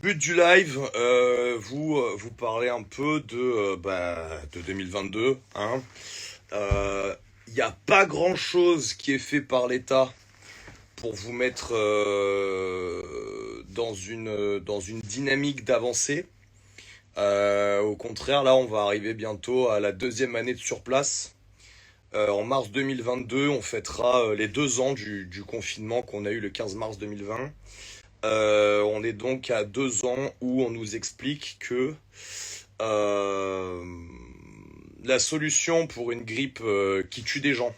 But du live, vous parlez un peu de 2022. Hein. Il n'y a pas grand-chose qui est fait par l'État pour vous mettre dans une dynamique d'avancée. Au contraire, là, on va arriver bientôt à la deuxième année de surplace. En mars 2022, on fêtera les 2 ans du confinement qu'on a eu le 15 mars 2020. On est donc à 2 ans où on nous explique que euh, la solution pour une grippe qui tue des gens,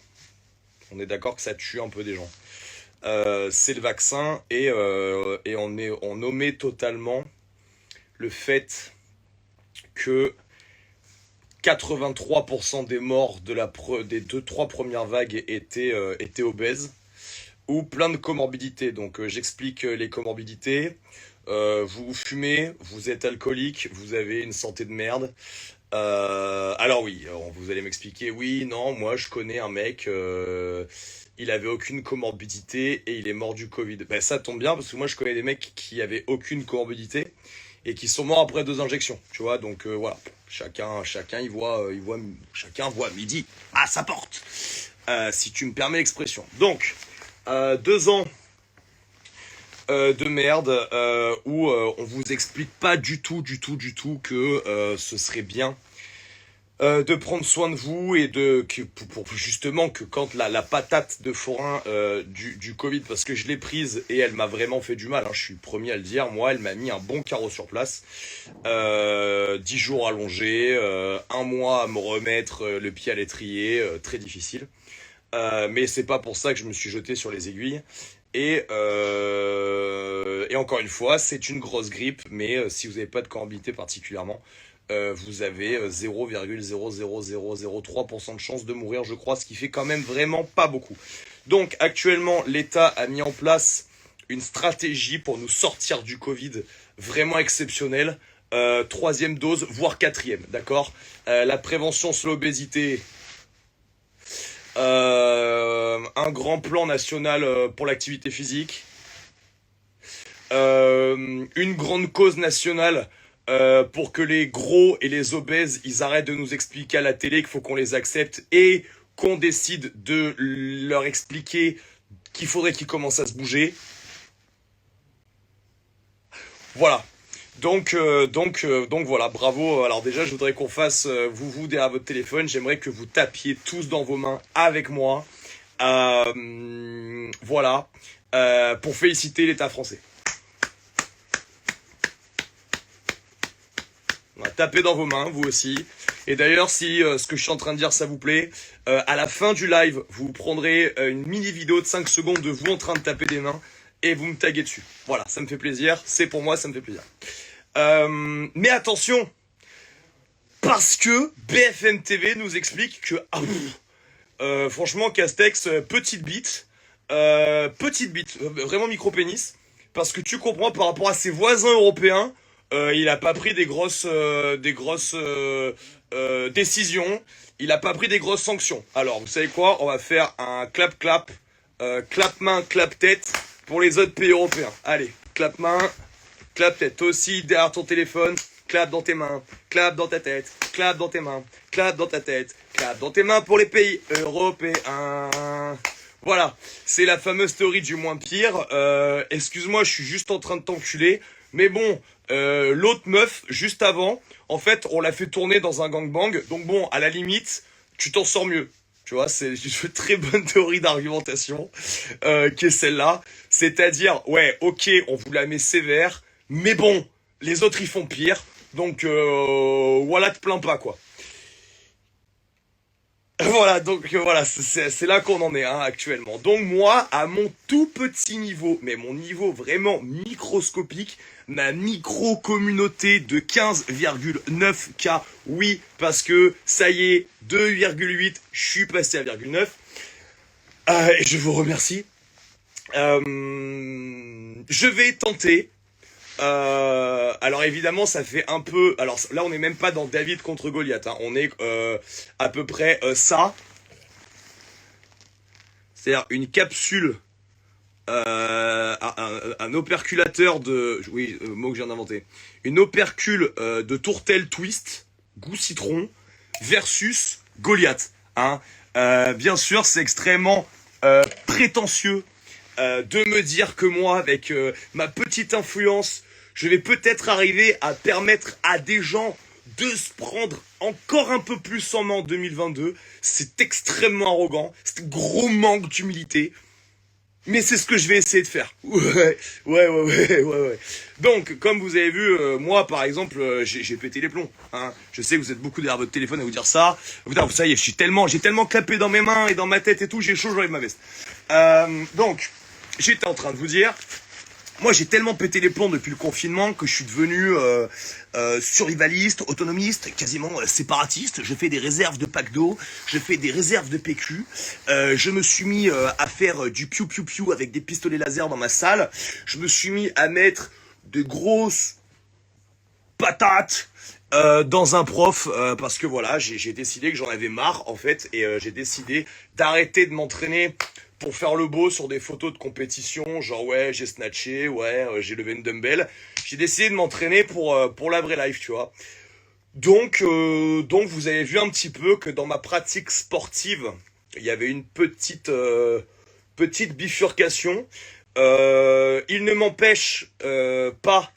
on est d'accord que ça tue un peu des gens, c'est le vaccin et on omet totalement le fait que 83% des morts des 2-3 premières vagues étaient obèses ou plein de comorbidités. Donc j'explique les comorbidités. Vous fumez, vous êtes alcoolique, vous avez une santé de merde. Alors oui, vous allez m'expliquer, oui, non, moi je connais un mec, il avait aucune comorbidité et il est mort du Covid. Ben ça tombe bien parce que moi je connais des mecs qui avaient aucune comorbidité et qui sont morts après 2 injections, tu vois, donc voilà. Chacun chacun voit midi à sa porte, si tu me permets l'expression. Donc, 2 ans de merde où on vous explique pas du tout que ce serait bien de prendre soin de vous et pour justement que quand la patate de forain du Covid, parce que je l'ai prise et elle m'a vraiment fait du mal, hein, je suis le premier à le dire, moi elle m'a mis un bon carreau sur place, 10 jours allongés, 1 mois à me remettre le pied à l'étrier, très difficile. Mais c'est pas pour ça que je me suis jeté sur les aiguilles. Et encore une fois, c'est une grosse grippe, mais si vous n'avez pas de comorbidité particulièrement, vous avez 0,00003% de chance de mourir, je crois, ce qui fait quand même vraiment pas beaucoup. Donc actuellement, l'État a mis en place une stratégie pour nous sortir du Covid vraiment exceptionnelle. Troisième dose, voire quatrième, d'accord. La prévention sur l'obésité, un grand plan national pour l'activité physique, une grande cause nationale pour que les gros et les obèses, ils arrêtent de nous expliquer à la télé qu'il faut qu'on les accepte et qu'on décide de leur expliquer qu'il faudrait qu'ils commencent à se bouger. Voilà. Donc voilà, bravo. Alors déjà, je voudrais qu'on fasse, vous derrière votre téléphone, j'aimerais que vous tapiez tous dans vos mains avec moi. Voilà. Pour féliciter l'État français. Tapez dans vos mains, vous aussi. Et d'ailleurs, si ce que je suis en train de dire, ça vous plaît, à la fin du live, vous prendrez une mini vidéo de 5 secondes de vous en train de taper des mains et vous me taguez dessus. Voilà, ça me fait plaisir. C'est pour moi, ça me fait plaisir. Mais attention, parce que BFM TV nous explique que franchement Castex, petite bite, vraiment micro pénis, parce que tu comprends par rapport à ses voisins européens, il a pas pris des grosses décisions, il a pas pris des grosses sanctions. Alors vous savez quoi, on va faire un clap clap, clap main clap tête pour les autres pays européens. Allez, clap main. Clap tête, toi aussi derrière ton téléphone, clap dans tes mains, clap dans ta tête, clap dans tes mains, clap dans ta tête, clap dans tes mains pour les pays européens. Voilà, c'est la fameuse théorie du moins pire. Excuse-moi, je suis juste en train de t'enculer, mais bon, l'autre meuf, juste avant, en fait, on l'a fait tourner dans un gangbang, donc bon, à la limite, tu t'en sors mieux. Tu vois, c'est une très bonne théorie d'argumentation qui est celle-là. C'est-à-dire, ouais, ok, on vous la met sévère, mais bon, les autres ils font pire, donc voilà, te plains pas quoi. Voilà, donc voilà, c'est là qu'on en est hein, actuellement. Donc moi, à mon tout petit niveau, mais mon niveau vraiment microscopique, ma micro-communauté de 15,9K, oui, parce que ça y est, 2,8, je suis passé à 1,9. Et je vous remercie. Je vais tenter. Alors évidemment ça fait un peu. Alors là on n'est même pas dans David contre Goliath. Hein. On est à peu près ça. C'est-à-dire une capsule un operculateur de... Oui, mot que je viens d'inventer. Une opercule de tourtelle twist, goût citron, versus Goliath. Hein. Bien sûr, c'est extrêmement prétentieux de me dire que moi, avec ma petite influence, je vais peut-être arriver à permettre à des gens de se prendre encore un peu plus en main en 2022. C'est extrêmement arrogant, c'est un gros manque d'humilité. Mais c'est ce que je vais essayer de faire. Ouais. Donc, comme vous avez vu, moi, par exemple, j'ai pété les plombs. Hein. Je sais que vous êtes beaucoup derrière votre téléphone à vous dire ça. Putain, ça y est, j'ai tellement clapé dans mes mains et dans ma tête et tout, j'ai chaud, j'enlève ma veste. Donc, j'étais en train de vous dire, moi, j'ai tellement pété les plombs depuis le confinement que je suis devenu survivaliste, autonomiste, quasiment séparatiste. Je fais des réserves de packs d'eau, je fais des réserves de PQ. Je me suis mis à faire du piou-piou-piou avec des pistolets laser dans ma salle. Je me suis mis à mettre de grosses patates dans un prof parce que voilà, j'ai décidé que j'en avais marre en fait et j'ai décidé d'arrêter de m'entraîner pour faire le beau sur des photos de compétition, genre ouais j'ai snatché, ouais j'ai levé une dumbbell. J'ai décidé de m'entraîner pour la vraie life, tu vois. Donc vous avez vu un petit peu que dans ma pratique sportive, il y avait une petite bifurcation. Il ne m'empêche pas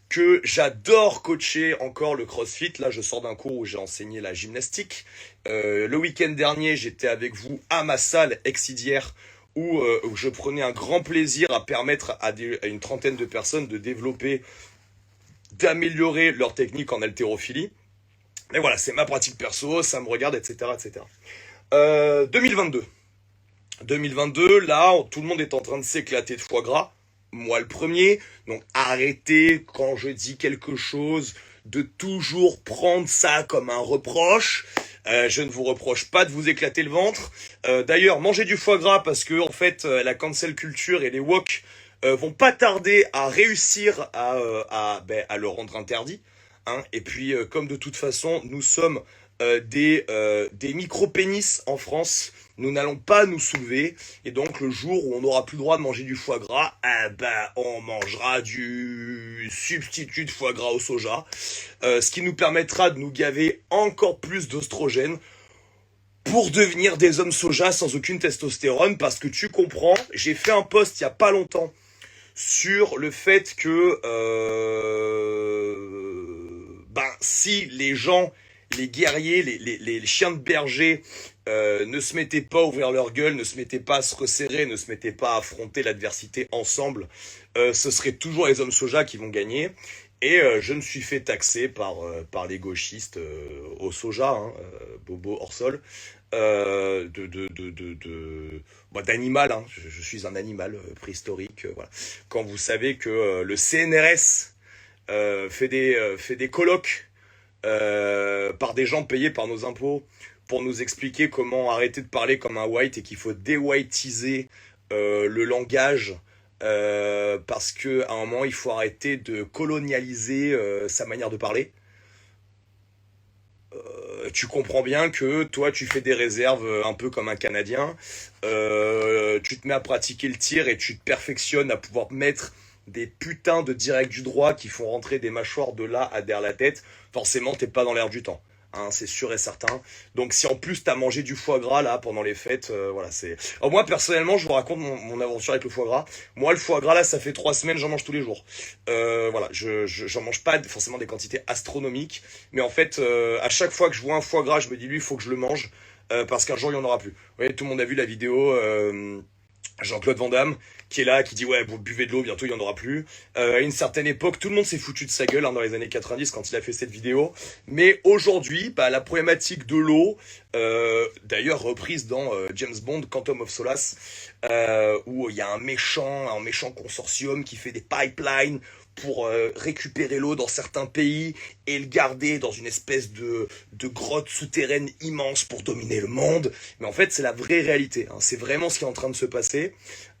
que j'adore coacher encore le CrossFit. Là, je sors d'un cours où j'ai enseigné la gymnastique. Le week-end dernier, j'étais avec vous à ma salle Exidière où je prenais un grand plaisir à permettre à une trentaine de personnes de développer, d'améliorer leur technique en haltérophilie. Mais voilà, c'est ma pratique perso, ça me regarde, etc., etc. 2022. 2022, là, tout le monde est en train de s'éclater de foie gras. Moi le premier. Donc arrêtez, quand je dis quelque chose, de toujours prendre ça comme un reproche. Je ne vous reproche pas de vous éclater le ventre. D'ailleurs, mangez du foie gras parce que en fait, la cancel culture et les woke vont pas tarder à réussir à le rendre interdit. Hein. Et puis, comme de toute façon, nous sommes des micro-pénis en France, nous n'allons pas nous soulever. Et donc, le jour où on n'aura plus le droit de manger du foie gras, on mangera du substitut de foie gras au soja. Ce qui nous permettra de nous gaver encore plus d'oestrogènes pour devenir des hommes soja sans aucune testostérone. Parce que tu comprends, j'ai fait un post il y a pas longtemps sur le fait que si les gens, les guerriers, les chiens de berger ne se mettaient pas à ouvrir leur gueule, ne se mettaient pas à se resserrer, ne se mettaient pas à affronter l'adversité ensemble, ce serait toujours les hommes soja qui vont gagner. Et je me suis fait taxer par les gauchistes au soja, hein, Bobo hors sol, d'animal. Hein. Je suis un animal préhistorique. Voilà. Quand vous savez que le CNRS fait des colloques par des gens payés par nos impôts pour nous expliquer comment arrêter de parler comme un white et qu'il faut déwhitiser le langage parce que à un moment il faut arrêter de colonialiser sa manière de parler. Tu comprends bien que toi tu fais des réserves un peu comme un Canadien, tu te mets à pratiquer le tir et tu te perfectionnes à pouvoir mettre des putains de direct du droit qui font rentrer des mâchoires de là à derrière la tête. Forcément t'es pas dans l'air du temps. Hein, c'est sûr et certain. Donc si en plus t'as mangé du foie gras là pendant les fêtes, voilà c'est. Alors, moi personnellement, je vous raconte mon aventure avec le foie gras. Moi le foie gras là, ça fait 3 semaines, j'en mange tous les jours. Voilà, j'en mange pas forcément des quantités astronomiques, mais en fait à chaque fois que je vois un foie gras, je me dis lui, il faut que je le mange parce qu'un jour il y en aura plus. Vous voyez, tout le monde a vu la vidéo. Jean-Claude Van Damme, qui est là, qui dit ouais, vous buvez de l'eau, bientôt il n'y en aura plus. À une certaine époque, tout le monde s'est foutu de sa gueule hein, dans les années 90 quand il a fait cette vidéo. Mais aujourd'hui, la problématique de l'eau, d'ailleurs reprise dans James Bond, Quantum of Solace, où il y a un méchant consortium qui fait des pipelines pour récupérer l'eau dans certains pays et le garder dans une espèce de grotte souterraine immense pour dominer le monde. Mais en fait, c'est la vraie réalité. Hein. C'est vraiment ce qui est en train de se passer.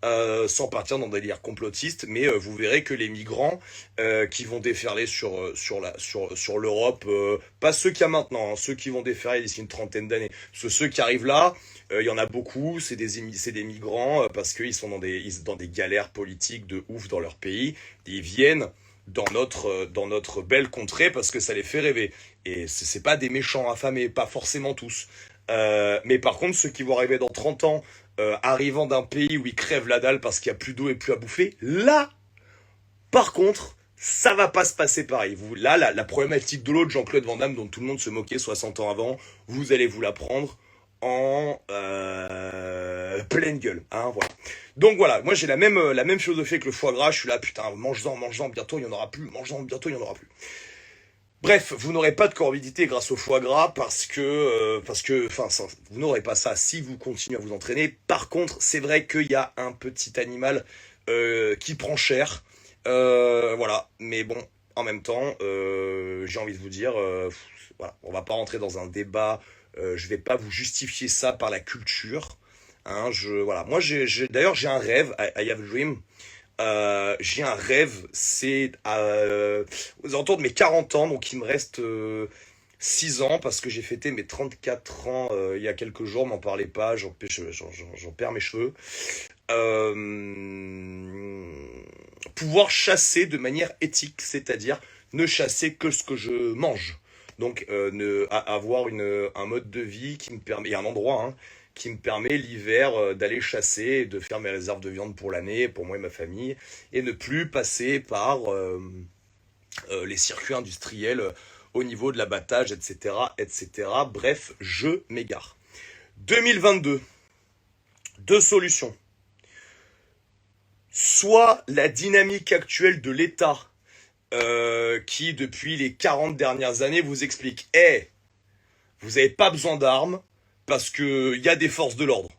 sans partir dans des délires complotistes, mais vous verrez que les migrants qui vont déferler sur l'Europe, pas ceux qu'il y a maintenant, hein, ceux qui vont déferler d'ici une trentaine d'années, ceux qui arrivent là, il y en a beaucoup, c'est des migrants parce qu'ils sont dans des galères politiques de ouf dans leur pays, ils viennent dans notre belle contrée parce que ça les fait rêver. Et c'est pas des méchants affamés, pas forcément tous. Mais par contre, ceux qui vont arriver dans 30 ans, arrivant d'un pays où ils crèvent la dalle parce qu'il y a plus d'eau et plus à bouffer, là, par contre, ça va pas se passer pareil. Là, la problématique de l'eau de Jean-Claude Van Damme, dont tout le monde se moquait 60 ans avant, vous allez vous la prendre en pleine gueule. Hein, voilà. Donc voilà, moi j'ai la même philosophie que le foie gras. Je suis là, putain, mange-en, bientôt il y en aura plus. Mange-en, bientôt il y en aura plus. Bref, vous n'aurez pas de comorbidité grâce au foie gras vous n'aurez pas ça si vous continuez à vous entraîner. Par contre, c'est vrai qu'il y a un petit animal qui prend cher. Voilà, mais bon, en même temps, j'ai envie de vous dire, voilà, on va pas rentrer dans un débat. Je vais pas vous justifier ça par la culture. Hein, voilà, moi d'ailleurs j'ai un rêve. I have a dream. J'ai un rêve, c'est aux alentours de mes 40 ans, donc il me reste 6 ans parce que j'ai fêté mes 34 ans il y a quelques jours, m'en parlez pas, j'en perds mes cheveux. Euh, Pouvoir chasser de manière éthique, c'est-à-dire ne chasser que ce que je mange. Donc avoir un mode de vie qui me permet, et un endroit, hein, qui me permet l'hiver d'aller chasser, de faire mes réserves de viande pour l'année, pour moi et ma famille, et ne plus passer par les circuits industriels au niveau de l'abattage, etc., etc. Bref, je m'égare. 2022, deux solutions. Soit la dynamique actuelle de l'État, qui depuis les 40 dernières années vous explique, vous n'avez pas besoin d'armes parce qu'il y a des forces de l'ordre.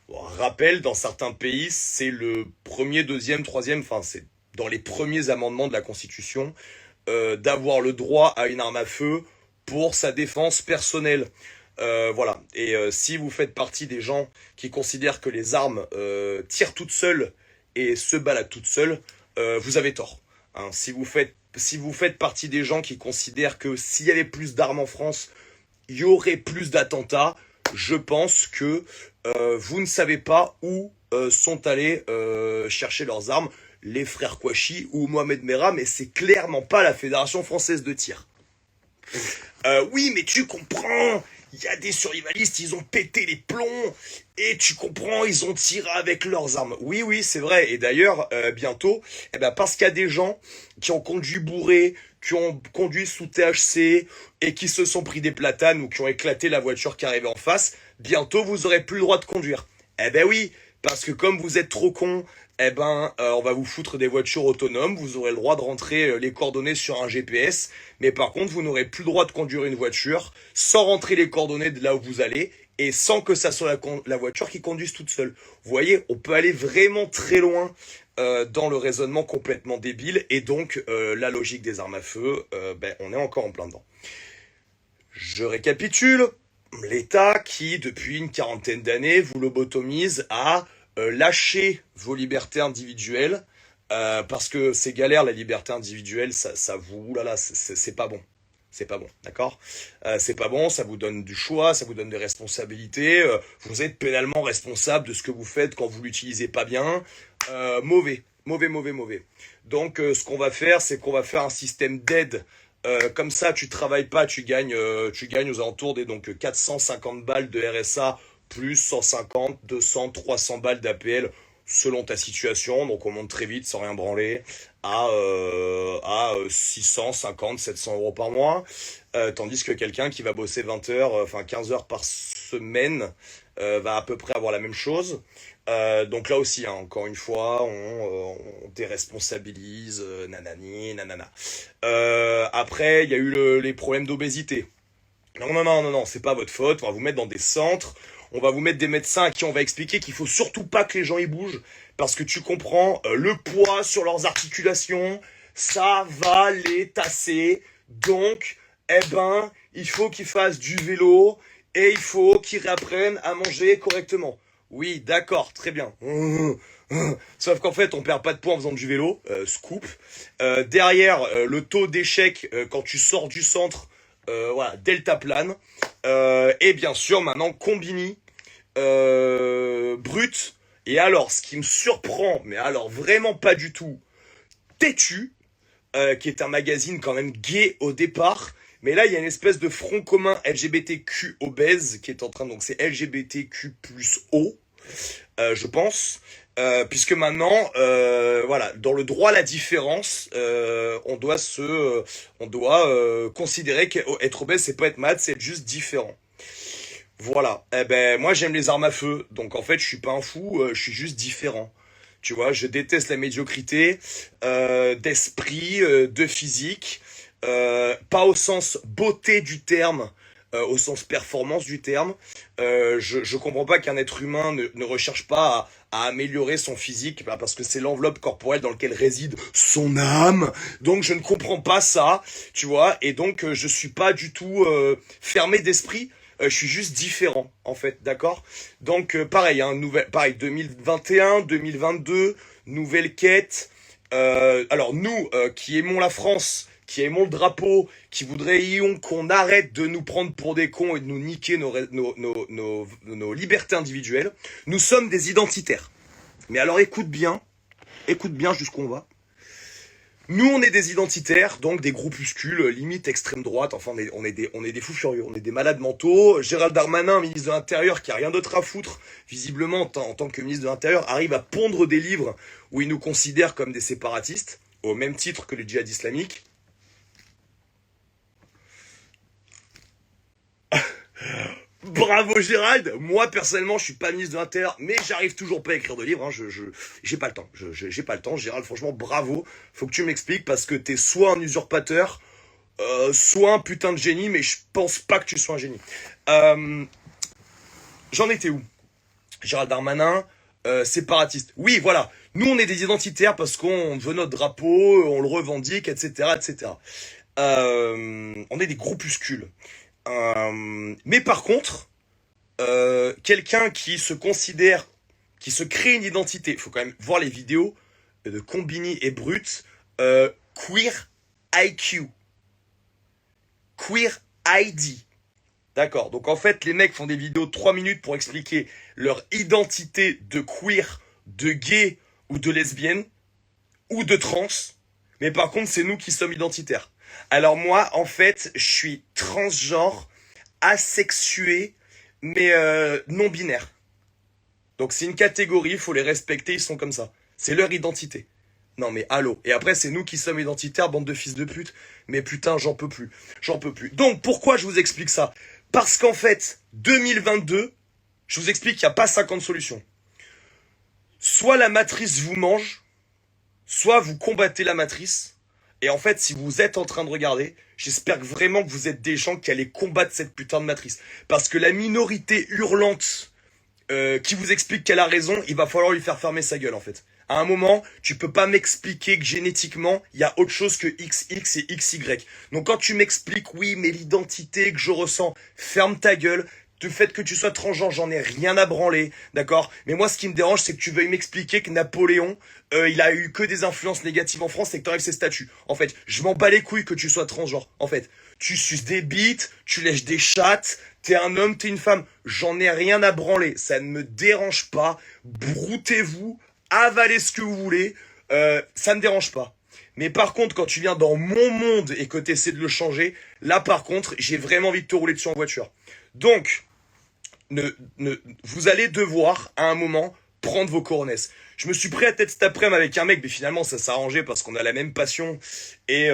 Bon, rappel, dans certains pays, c'est le premier, deuxième, troisième, enfin c'est dans les premiers amendements de la Constitution, d'avoir le droit à une arme à feu pour sa défense personnelle. Voilà. Et si vous faites partie des gens qui considèrent que les armes tirent toutes seules et se baladent toutes seules, vous avez tort. Hein, si vous faites partie des gens qui considèrent que s'il y avait plus d'armes en France, il y aurait plus d'attentats, je pense que vous ne savez pas où sont allés chercher leurs armes les frères Kouachi ou Mohamed Merah, mais c'est clairement pas la Fédération française de tir. Oui, mais tu comprends, il y a des survivalistes, ils ont pété les plombs, et tu comprends, ils ont tiré avec leurs armes. Oui, oui, c'est vrai, et d'ailleurs, bientôt, parce qu'il y a des gens qui ont conduit bourrés, qui ont conduit sous THC, et qui se sont pris des platanes, ou qui ont éclaté la voiture qui arrivait en face, bientôt vous aurez plus le droit de conduire. Eh ben oui, parce que comme vous êtes trop cons, on va vous foutre des voitures autonomes, vous aurez le droit de rentrer les coordonnées sur un GPS, mais par contre, vous n'aurez plus le droit de conduire une voiture sans rentrer les coordonnées de là où vous allez, et sans que ça soit la voiture qui conduise toute seule. Vous voyez, on peut aller vraiment très loin dans le raisonnement complètement débile, et donc la logique des armes à feu, on est encore en plein dedans. Je récapitule, l'État qui, depuis une quarantaine d'années, vous lobotomise à lâcher vos libertés individuelles, parce que c'est galère la liberté individuelle, ça vous, oulala, c'est pas bon. C'est pas bon, d'accord. C'est pas bon, ça vous donne du choix, ça vous donne des responsabilités, vous êtes pénalement responsable de ce que vous faites quand vous l'utilisez pas bien. Mauvais, mauvais, mauvais, mauvais. Donc ce qu'on va faire, c'est qu'on va faire un système d'aide. Comme ça, tu travailles pas, tu gagnes aux alentours des donc 450 balles de RSA plus 150, 200, 300 balles d'APL selon ta situation. Donc on monte très vite sans rien branler à 650, 700 euros par mois. Tandis que quelqu'un qui va bosser 20 heures, enfin 15 heures par semaine, va à peu près avoir la même chose. Donc là aussi, hein, encore une fois, on déresponsabilise, nanani, nanana. Après, il y a eu les problèmes d'obésité. Non, non, non, non, non, c'est pas votre faute. On va vous mettre dans des centres. On va vous mettre des médecins à qui on va expliquer qu'il faut surtout pas que les gens y bougent. Parce que tu comprends, le poids sur leurs articulations, ça va les tasser. Donc, il faut qu'ils fassent du vélo et il faut qu'ils réapprennent à manger correctement. Oui, d'accord, très bien. Sauf qu'en fait, on perd pas de poids en faisant du vélo. Scoop. Derrière, le taux d'échec quand tu sors du centre, voilà, deltaplane. Et bien sûr, maintenant, Combini, brut. Et alors, ce qui me surprend, mais alors vraiment pas du tout, Têtu, qui est un magazine quand même gay au départ. Mais là, il y a une espèce de front commun LGBTQ obèse qui est en train, donc c'est LGBTQ plus O, je pense. Puisque maintenant, voilà, dans le droit à la différence, on doit considérer qu'être obèse, c'est pas être malade, c'est être juste différent. Voilà. Eh ben, moi, j'aime les armes à feu, donc en fait, je suis pas un fou, je suis juste différent. Tu vois, je déteste la médiocrité d'esprit, de physique, pas au sens beauté du terme, au sens performance du terme. Je comprends pas qu'un être humain ne recherche pas à améliorer son physique, bah, parce que c'est l'enveloppe corporelle dans laquelle réside son âme. Donc je ne comprends pas ça, tu vois, et donc je suis pas du tout fermé d'esprit. Je suis juste différent, en fait, d'accord? Donc, pareil, hein, pareil, 2021, 2022, nouvelle quête. Alors, nous, qui aimons la France, qui aimons le drapeau, qui voudrions qu'on arrête de nous prendre pour des cons et de nous niquer nos libertés individuelles, nous sommes des identitaires. Mais alors, écoute bien jusqu'où on va. Nous, on est des identitaires, donc des groupuscules, limite extrême droite, enfin, on est des fous furieux, on est des malades mentaux. Gérald Darmanin, ministre de l'Intérieur, qui a rien d'autre à foutre, visiblement, en tant que ministre de l'Intérieur, arrive à pondre des livres où il nous considère comme des séparatistes, au même titre que le djihad islamique. Bravo Gérald. Moi personnellement, je suis pas ministre de l'Intérieur, mais j'arrive toujours pas à écrire de livres. Hein. J'ai pas le temps. J'ai pas le temps. Gérald, franchement, bravo. Faut que tu m'expliques parce que t'es soit un usurpateur, soit un putain de génie, mais je pense pas que tu sois un génie. Euh, J'en étais où? Gérald Darmanin, séparatiste. Oui, voilà. Nous, on est des identitaires parce qu'on veut notre drapeau, on le revendique, etc., etc. On est des groupuscules. Mais par contre, quelqu'un qui se considère, qui se crée une identité, il faut quand même voir les vidéos de Combini et Brut, Queer IQ, Queer ID. D'accord, donc en fait, les mecs font des vidéos de 3 minutes pour expliquer leur identité de queer, de gay ou de lesbienne, ou de trans. Mais par contre, c'est nous qui sommes identitaires. Alors moi, en fait, je suis transgenre, asexué, mais non binaire. Donc c'est une catégorie, il faut les respecter, ils sont comme ça. C'est leur identité. Non mais allô. Et après c'est nous qui sommes identitaires, bande de fils de pute. Mais putain, j'en peux plus. J'en peux plus. Donc pourquoi je vous explique ça? Parce qu'en fait, 2022, je vous explique qu'il n'y a pas 50 solutions. Soit la matrice vous mange, soit vous combattez la matrice. Et en fait, si vous êtes en train de regarder, j'espère vraiment que vous êtes des gens qui allez combattre cette putain de matrice. Parce que la minorité hurlante qui vous explique qu'elle a raison, il va falloir lui faire fermer sa gueule en fait. À un moment, tu peux pas m'expliquer que génétiquement, il y a autre chose que XX et XY. Donc quand tu m'expliques, oui, mais l'identité que je ressens, ferme ta gueule. Du fait que tu sois transgenre, j'en ai rien à branler, d'accord? Mais moi, ce qui me dérange, c'est que tu veuilles m'expliquer que Napoléon, il a eu que des influences négatives en France et que t'enlèves ses statuts. En fait, je m'en bats les couilles que tu sois transgenre. En fait, tu suces des bites, tu lèches des chattes, t'es un homme, t'es une femme. J'en ai rien à branler. Ça ne me dérange pas. Broutez-vous, avalez ce que vous voulez. Ça me dérange pas. Mais par contre, quand tu viens dans mon monde et que tu essaies de le changer, là par contre, j'ai vraiment envie de te rouler dessus en voiture. Donc, vous allez devoir, à un moment, prendre vos coronesses. Je me suis pris à tête cet après-midi avec un mec, mais finalement ça s'est arrangé parce qu'on a la même passion. Et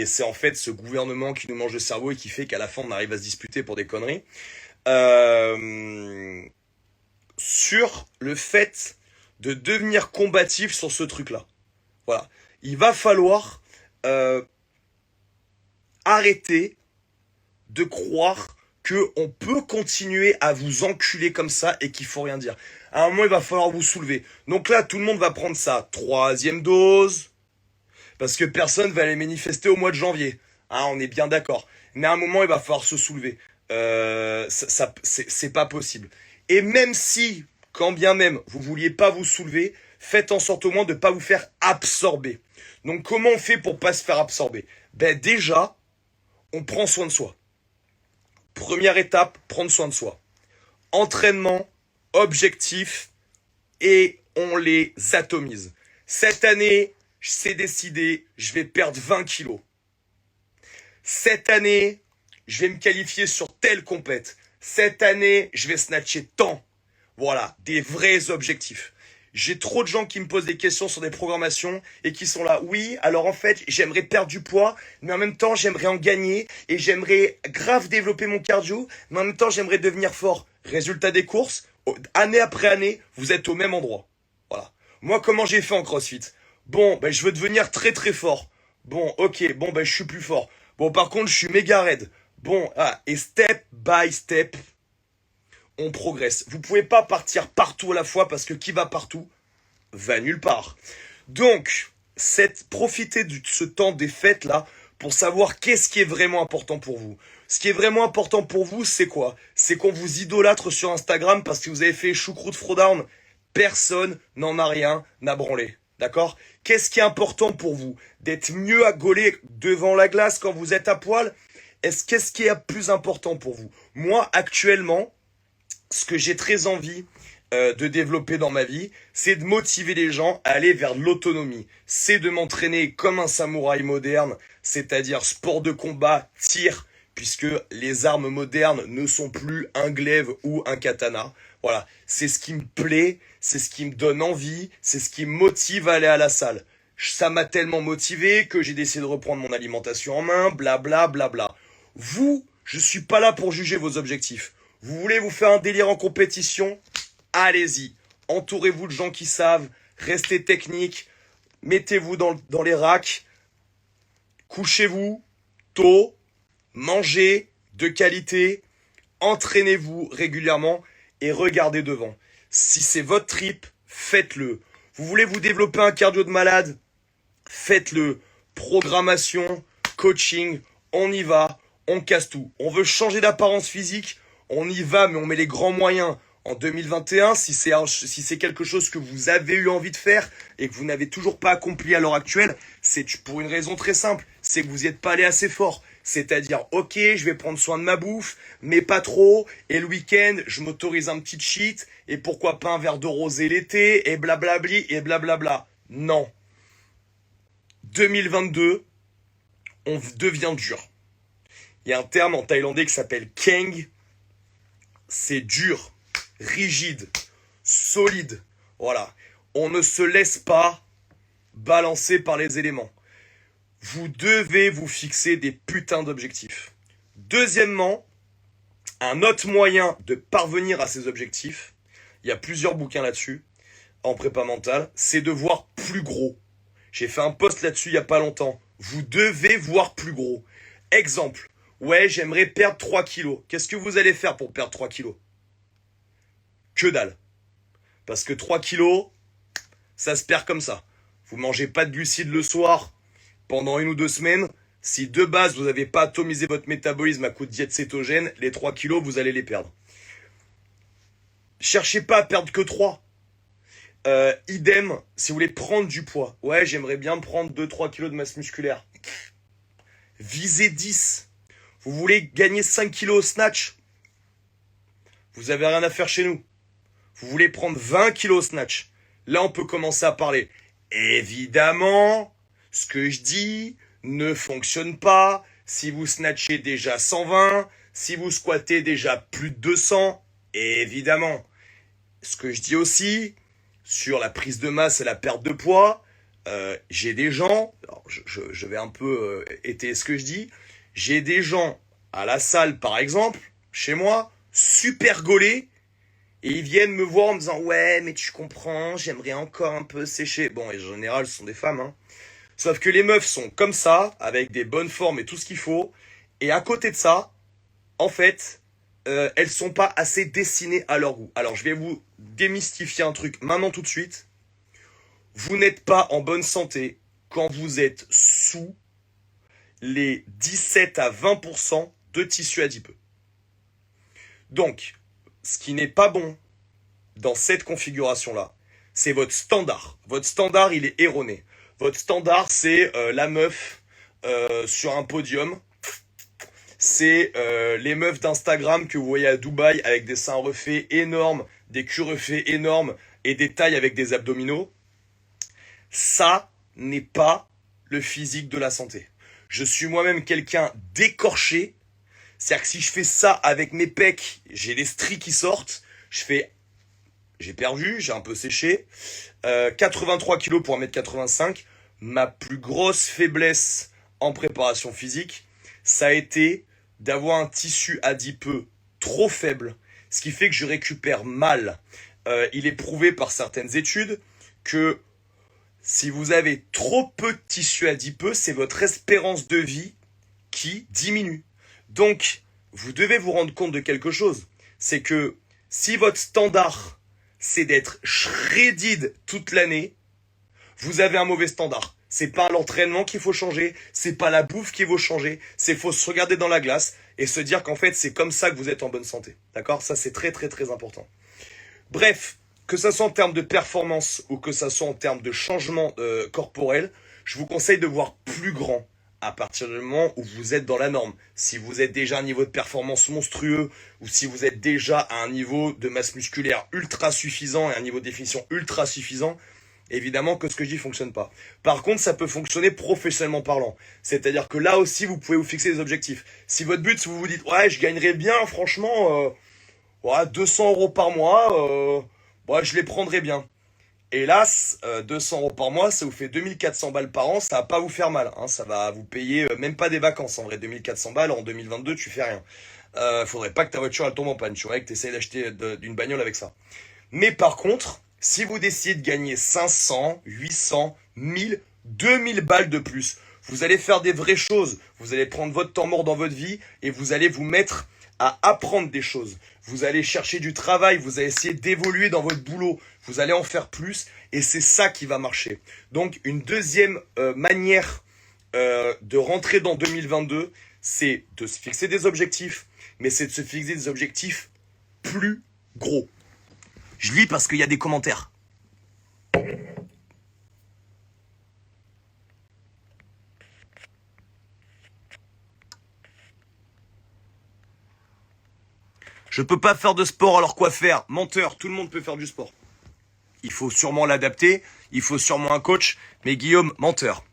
c'est en fait ce gouvernement qui nous mange le cerveau et qui fait qu'à la fin on arrive à se disputer pour des conneries. Euh, sur le fait de devenir combatif sur ce truc-là. Voilà. Il va falloir euh, arrêter de croire que on peut continuer à vous enculer comme ça et qu'il faut rien dire. À un moment, il va falloir vous soulever. Donc là, tout le monde va prendre sa troisième dose, parce que personne va aller manifester au mois de janvier. Hein, on est bien d'accord. Mais à un moment, il va falloir se soulever. C'est pas possible. Et même si, quand bien même, vous vouliez pas vous soulever, Faites en sorte au moins de ne pas vous faire absorber. Donc comment on fait pour pas se faire absorber? Ben déjà, on prend soin de soi. Première étape, prendre soin de soi. Entraînement, objectif, et on les atomise. Cette année, c'est décidé, je vais perdre 20 kilos. Cette année, je vais me qualifier sur telle compète. Cette année, je vais snatcher tant. Voilà, des vrais objectifs. J'ai trop de gens qui me posent des questions sur des programmations et qui sont là. Oui, alors en fait, j'aimerais perdre du poids, mais en même temps, j'aimerais en gagner et j'aimerais grave développer mon cardio, mais en même temps, j'aimerais devenir fort. Résultat des courses, année après année, vous êtes au même endroit. Voilà. Moi, comment j'ai fait en CrossFit? Bon, ben, je veux devenir très très fort. Bon, ok, bon, ben, je suis plus fort. Bon, par contre, je suis méga raide. Bon, et step by step, on progresse. Vous pouvez pas partir partout à la fois parce que qui va partout va nulle part. Donc, profitez de ce temps des fêtes là pour savoir qu'est-ce qui est vraiment important pour vous. Ce qui est vraiment important pour vous, c'est quoi? C'est qu'on vous idolâtre sur Instagram parce que vous avez fait choucroute throwdown. Personne n'en a rien à branler. D'accord? Qu'est-ce qui est important pour vous? D'être mieux à gauler devant la glace quand vous êtes à poil? Qu'est-ce qui est plus important pour vous? Moi, actuellement, ce que j'ai très envie de développer dans ma vie, c'est de motiver les gens à aller vers l'autonomie. C'est de m'entraîner comme un samouraï moderne, c'est-à-dire sport de combat, tir, puisque les armes modernes ne sont plus un glaive ou un katana. Voilà, c'est ce qui me plaît, c'est ce qui me donne envie, c'est ce qui me motive à aller à la salle. Ça m'a tellement motivé que j'ai décidé de reprendre mon alimentation en main, blabla, blabla. Vous, je suis pas là pour juger vos objectifs. Vous voulez vous faire un délire en compétition? Allez-y. Entourez-vous de gens qui savent, restez technique, mettez-vous dans les racks, couchez-vous tôt, mangez de qualité, entraînez-vous régulièrement et regardez devant. Si c'est votre trip, faites-le. Vous voulez vous développer un cardio de malade? Faites-le. Programmation, coaching, on y va, on casse tout. On veut changer d'apparence physique, on y va, mais on met les grands moyens. En 2021, si c'est quelque chose que vous avez eu envie de faire et que vous n'avez toujours pas accompli à l'heure actuelle, c'est pour une raison très simple, c'est que vous n'y êtes pas allé assez fort. C'est-à-dire, ok, je vais prendre soin de ma bouffe, mais pas trop, et le week-end, je m'autorise un petit cheat, et pourquoi pas un verre de rosé l'été, et blablabli, et blablabla. Non. 2022, on devient dur. Il y a un terme en thaïlandais qui s'appelle keng. C'est dur, rigide, solide. Voilà. On ne se laisse pas balancer par les éléments. Vous devez vous fixer des putains d'objectifs. Deuxièmement, un autre moyen de parvenir à ces objectifs, il y a plusieurs bouquins là-dessus, en prépa mentale, c'est de voir plus gros. J'ai fait un post là-dessus il n'y a pas longtemps. Vous devez voir plus gros. Exemple. Ouais, j'aimerais perdre 3 kilos. Qu'est-ce que vous allez faire pour perdre 3 kilos? Que dalle. Parce que 3 kilos, ça se perd comme ça. Vous mangez pas de glucides le soir pendant 1 ou 2 semaines. Si de base, vous n'avez pas atomisé votre métabolisme à coup de diète cétogène, les 3 kilos, vous allez les perdre. Cherchez pas à perdre que 3. Idem, si vous voulez prendre du poids. Ouais, j'aimerais bien prendre 2-3 kilos de masse musculaire. Visez 10. Vous voulez gagner 5 kilos au snatch? Vous avez rien à faire chez nous. Vous voulez prendre 20 kilos au snatch? Là, on peut commencer à parler. Évidemment, ce que je dis ne fonctionne pas si vous snatchez déjà 120, si vous squattez déjà plus de 200. Évidemment. Ce que je dis aussi sur la prise de masse et la perte de poids, j'ai des gens, alors je vais un peu étayer ce que je dis, j'ai des gens à la salle par exemple, chez moi, super gaulés, et ils viennent me voir en me disant ouais mais tu comprends, j'aimerais encore un peu sécher. Bon, en général ce sont des femmes, hein. Sauf que les meufs sont comme ça, avec des bonnes formes et tout ce qu'il faut, et à côté de ça, en fait, elles sont pas assez dessinées à leur goût. Alors je vais vous démystifier un truc maintenant tout de suite. Vous n'êtes pas en bonne santé quand vous êtes sous les 17 à 20% de tissu adipeux. Donc, ce qui n'est pas bon dans cette configuration-là, c'est votre standard. Votre standard, il est erroné. Votre standard, c'est la meuf sur un podium. C'est les meufs d'Instagram que vous voyez à Dubaï avec des seins refaits énormes, des culs refaits énormes et des tailles avec des abdominaux. Ça n'est pas le physique de la santé. Je suis moi-même quelqu'un d'écorché. C'est-à-dire que si je fais ça avec mes pecs, j'ai des stries qui sortent. J'ai perdu, j'ai un peu séché. 83 kilos pour 1m85. Ma plus grosse faiblesse en préparation physique, ça a été d'avoir un tissu adipeux trop faible, ce qui fait que je récupère mal. Il est prouvé par certaines études que si vous avez trop peu de tissu adipeux, c'est votre espérance de vie qui diminue. Donc, vous devez vous rendre compte de quelque chose. C'est que si votre standard, c'est d'être shredded toute l'année, vous avez un mauvais standard. C'est pas l'entraînement qu'il faut changer, c'est pas la bouffe qu'il faut changer, c'est faut se regarder dans la glace et se dire qu'en fait c'est comme ça que vous êtes en bonne santé. D'accord? Ça c'est très très très important. Bref, que ça soit en termes de performance ou que ça soit en termes de changement corporel, je vous conseille de voir plus grand à partir du moment où vous êtes dans la norme. Si vous êtes déjà à un niveau de performance monstrueux ou si vous êtes déjà à un niveau de masse musculaire ultra suffisant et un niveau de définition ultra suffisant, évidemment que ce que je dis fonctionne pas. Par contre, ça peut fonctionner professionnellement parlant. C'est-à-dire que là aussi, vous pouvez vous fixer des objectifs. Si votre but, vous vous dites, ouais, je gagnerais bien, franchement, ouais, 200 euros par mois, ouais, je les prendrais bien. Hélas, 200 euros par mois, ça vous fait 2400 balles par an, ça va pas vous faire mal. Hein, ça va vous payer même pas des vacances. En vrai, 2400 balles, en 2022, tu fais rien. Faudrait pas que ta voiture elle tombe en panne, tu vois, que tu essayes d'acheter d'une bagnole avec ça. Mais par contre, si vous décidez de gagner 500, 800, 1000, 2000 balles de plus, vous allez faire des vraies choses. Vous allez prendre votre temps mort dans votre vie et vous allez vous mettre à apprendre des choses. Vous allez chercher du travail, vous allez essayer d'évoluer dans votre boulot, vous allez en faire plus et c'est ça qui va marcher. Donc une deuxième manière de rentrer dans 2022, c'est de se fixer des objectifs, mais c'est de se fixer des objectifs plus gros. Je lis parce qu'il y a des commentaires. Je peux pas faire de sport, alors quoi faire? Menteur, tout le monde peut faire du sport. Il faut sûrement l'adapter, il faut sûrement un coach, mais Guillaume, menteur.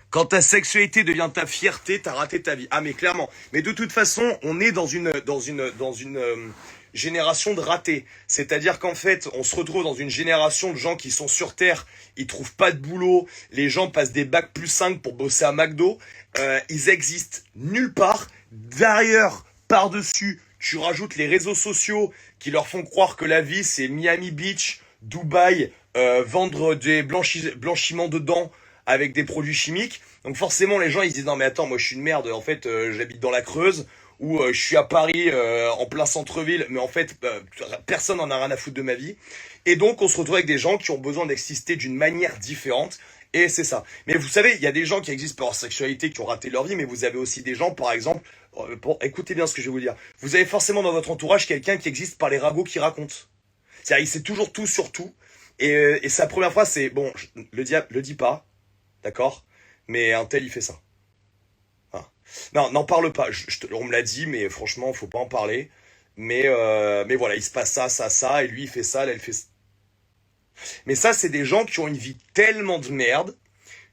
Quand ta sexualité devient ta fierté, t'as raté ta vie. Ah mais clairement. Mais de toute façon, on est dans une génération de ratés. C'est-à-dire qu'en fait, on se retrouve dans une génération de gens qui sont sur Terre, ils trouvent pas de boulot, les gens passent des bacs +5 pour bosser à McDo, ils existent nulle part. D'ailleurs, par-dessus, tu rajoutes les réseaux sociaux qui leur font croire que la vie c'est Miami Beach, Dubaï, vendre des blanchiments de dents avec des produits chimiques. Donc forcément les gens ils se disent non mais attends moi je suis une merde en fait j'habite dans la Creuse ou je suis à Paris en plein centre-ville mais en fait personne n'en a rien à foutre de ma vie. Et donc on se retrouve avec des gens qui ont besoin d'exister d'une manière différente et c'est ça. Mais vous savez il y a des gens qui existent par leur sexualité qui ont raté leur vie mais vous avez aussi des gens par exemple écoutez bien ce que je vais vous dire. Vous avez forcément dans votre entourage quelqu'un qui existe par les ragots qui racontent. C'est-à-dire il sait toujours tout sur tout et sa première phrase c'est bon le diable le dit pas. D'accord? Mais un tel, il fait ça. Voilà. Non, n'en parle pas. On me l'a dit, mais franchement, faut pas en parler. Mais voilà, il se passe ça, ça, ça, et lui, il fait ça, elle fait ça. Mais ça, c'est des gens qui ont une vie tellement de merde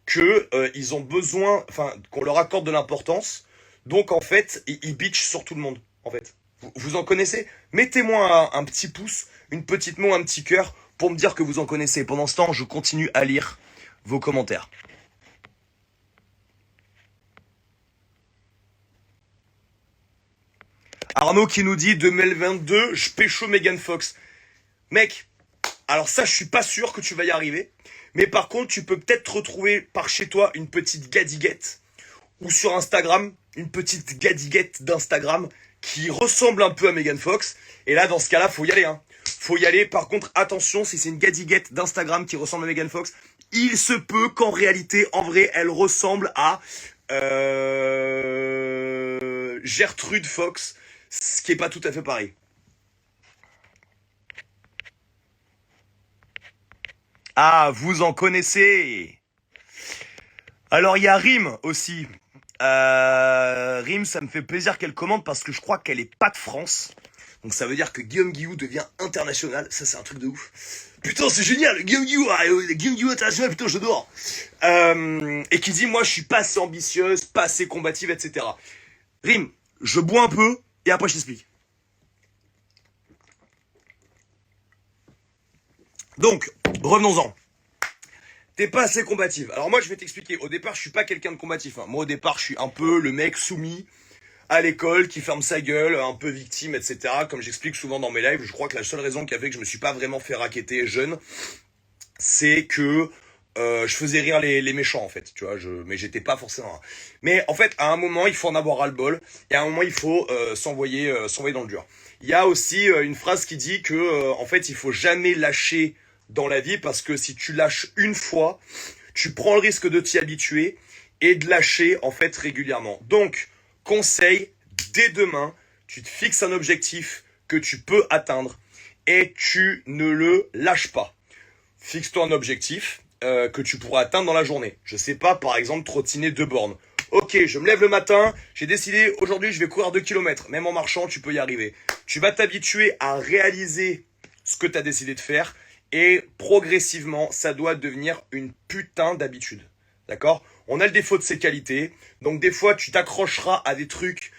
que ils ont besoin, enfin, qu'on leur accorde de l'importance. Donc, en fait, ils bitchent sur tout le monde, en fait. Vous en connaissez? Mettez-moi un petit pouce, une petite mot, un petit cœur pour me dire que vous en connaissez. Pendant ce temps, je continue à lire vos commentaires. Arnaud qui nous dit 2022, je pécho Megan Fox. Mec, alors ça, je suis pas sûr que tu vas y arriver. Mais par contre, tu peux peut-être retrouver par chez toi une petite gadiguette. Ou sur Instagram, une petite gadiguette d'Instagram qui ressemble un peu à Megan Fox. Et là, dans ce cas-là, faut y aller. Hein. Faut y aller. Par contre, attention, si c'est une gadiguette d'Instagram qui ressemble à Megan Fox, il se peut qu'en réalité, en vrai, elle ressemble à Gertrude Fox, ce qui est pas tout à fait pareil. Ah, vous en connaissez. Alors il y a Rim aussi. Rim, ça me fait plaisir qu'elle commente parce que je crois qu'elle est pas de France. Donc ça veut dire que Guillaume Guillou devient international. Ça c'est un truc de ouf. Putain c'est génial, Guillaume Guillou, Guillaume Guillou international, putain j'adore. Et qui dit moi je suis pas assez ambitieuse, pas assez combative, etc. Rim, je bois un peu et après je t'explique. Donc, revenons-en. T'es pas assez combative. Alors moi je vais t'expliquer. Au départ je suis pas quelqu'un de combatif. Hein. Moi au départ je suis un peu le mec soumis à l'école qui ferme sa gueule, un peu victime, etc. Comme j'explique souvent dans mes lives, je crois que la seule raison qui a fait que je me suis pas vraiment fait racketter jeune, c'est que je faisais rire les méchants en fait, tu vois, mais j'étais pas forcément. Mais en fait, à un moment, il faut en avoir ras le bol, et à un moment, il faut s'envoyer dans le dur. Il y a aussi une phrase qui dit que en fait, il faut jamais lâcher dans la vie parce que si tu lâches une fois, tu prends le risque de t'y habituer et de lâcher en fait régulièrement. Donc, conseil, dès demain, tu te fixes un objectif que tu peux atteindre et tu ne le lâches pas. Fixe-toi un objectif que tu pourras atteindre dans la journée. Je sais pas, par exemple, trottiner 2 bornes. Ok, je me lève le matin, j'ai décidé, aujourd'hui je vais courir 2 kilomètres. Même en marchant, tu peux y arriver. Tu vas t'habituer à réaliser ce que tu as décidé de faire et progressivement, ça doit devenir une putain d'habitude. D'accord? On a le défaut de ses qualités, donc des fois tu t'accrocheras à des trucs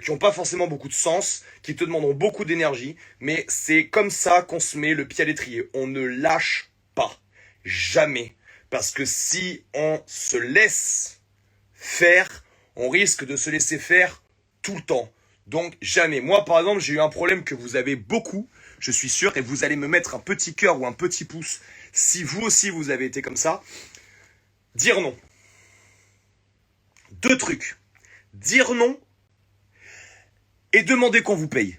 qui n'ont pas forcément beaucoup de sens, qui te demanderont beaucoup d'énergie, mais c'est comme ça qu'on se met le pied à l'étrier. On ne lâche pas. Jamais. Parce que si on se laisse faire, on risque de se laisser faire tout le temps. Donc jamais. Moi par exemple, j'ai eu un problème que vous avez beaucoup, je suis sûr, et vous allez me mettre un petit cœur ou un petit pouce si vous aussi vous avez été comme ça. Dire non. 2 trucs. Dire non et demander qu'on vous paye.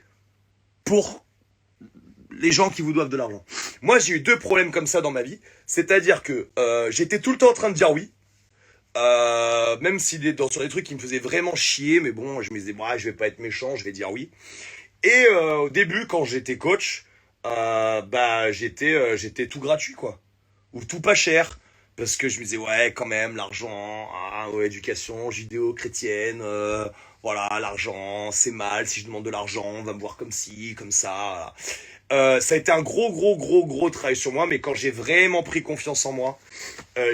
Pour les gens qui vous doivent de l'argent. Moi, j'ai eu 2 problèmes comme ça dans ma vie. C'est-à-dire que j'étais tout le temps en train de dire oui. Même si sur des trucs qui me faisaient vraiment chier, mais bon, je me disais, bah, je vais pas être méchant, je vais dire oui. Et au début, quand j'étais coach, bah, j'étais tout gratuit, quoi. Ou tout pas cher. Parce que je me disais, ouais, quand même, l'argent, hein, ouais, éducation, judéo-chrétienne, voilà, l'argent, c'est mal, si je demande de l'argent, on va me voir comme ci, comme ça. Ça a été un gros travail sur moi, mais quand j'ai vraiment pris confiance en moi,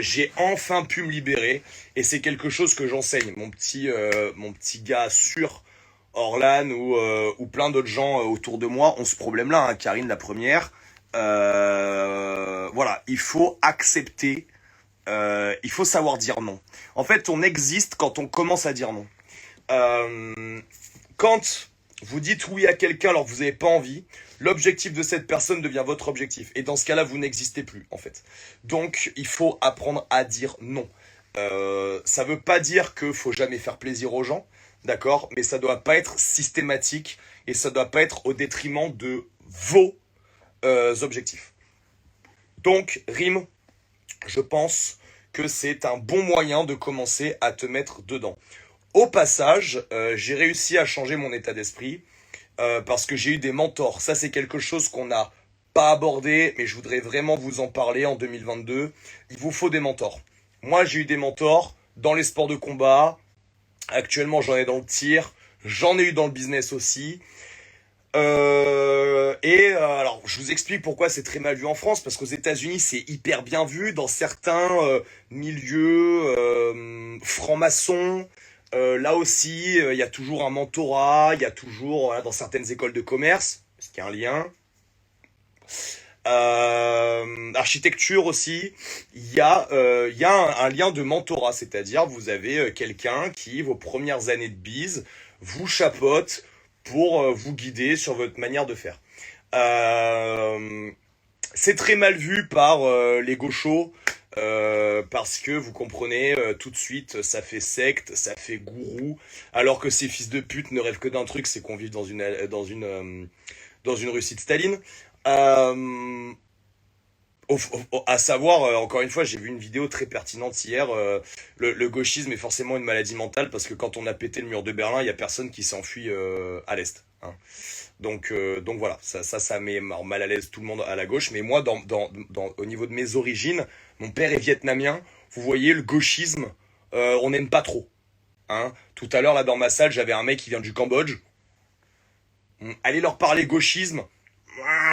j'ai enfin pu me libérer, et c'est quelque chose que j'enseigne. Mon petit gars sûr, Orlan ou plein d'autres gens autour de moi ont ce problème-là, hein, Karine la première. Voilà, il faut accepter, il faut savoir dire non. En fait, on existe quand on commence à dire non. Euh, Quand vous dites oui à quelqu'un alors que vous n'avez pas envie, l'objectif de cette personne devient votre objectif. Et dans ce cas-là, vous n'existez plus, en fait. Donc, il faut apprendre à dire non. Ça veut pas dire qu'il faut jamais faire plaisir aux gens, d'accord? Mais ça doit pas être systématique et ça doit pas être au détriment de vos objectifs. Donc, Rime, je pense que c'est un bon moyen de commencer à te mettre dedans. Au passage, j'ai réussi à changer mon état d'esprit parce que j'ai eu des mentors. Ça, c'est quelque chose qu'on n'a pas abordé, mais je voudrais vraiment vous en parler en 2022. Il vous faut des mentors. Moi, j'ai eu des mentors dans les sports de combat. Actuellement, j'en ai dans le tir. J'en ai eu dans le business aussi. Alors, je vous explique pourquoi c'est très mal vu en France, parce qu'aux États-Unis, c'est hyper bien vu dans certains milieux francs-maçons. Là aussi, il y a toujours un mentorat, il y a toujours, voilà, dans certaines écoles de commerce, parce qu'il y a un lien. Architecture aussi, il y a un lien de mentorat, c'est-à-dire vous avez quelqu'un qui, vos premières années de bise, vous chapeaute pour vous guider sur votre manière de faire. Euh, c'est très mal vu par les gauchos. Parce que vous comprenez tout de suite, ça fait secte, ça fait gourou, alors que ces fils de pute ne rêvent que d'un truc, c'est qu'on vive dans une Russie de Staline. Euh, À savoir, encore une fois, j'ai vu une vidéo très pertinente hier. Le gauchisme est forcément une maladie mentale parce que quand on a pété le mur de Berlin, il y a personne qui s'est enfui à l'est, hein. Donc voilà, ça met mal à l'aise tout le monde à la gauche. Mais moi, au niveau de mes origines, mon père est vietnamien. Vous voyez, le gauchisme, on n'aime pas trop, hein. Tout à l'heure, là, dans ma salle, j'avais un mec qui vient du Cambodge. Allez leur parler gauchisme,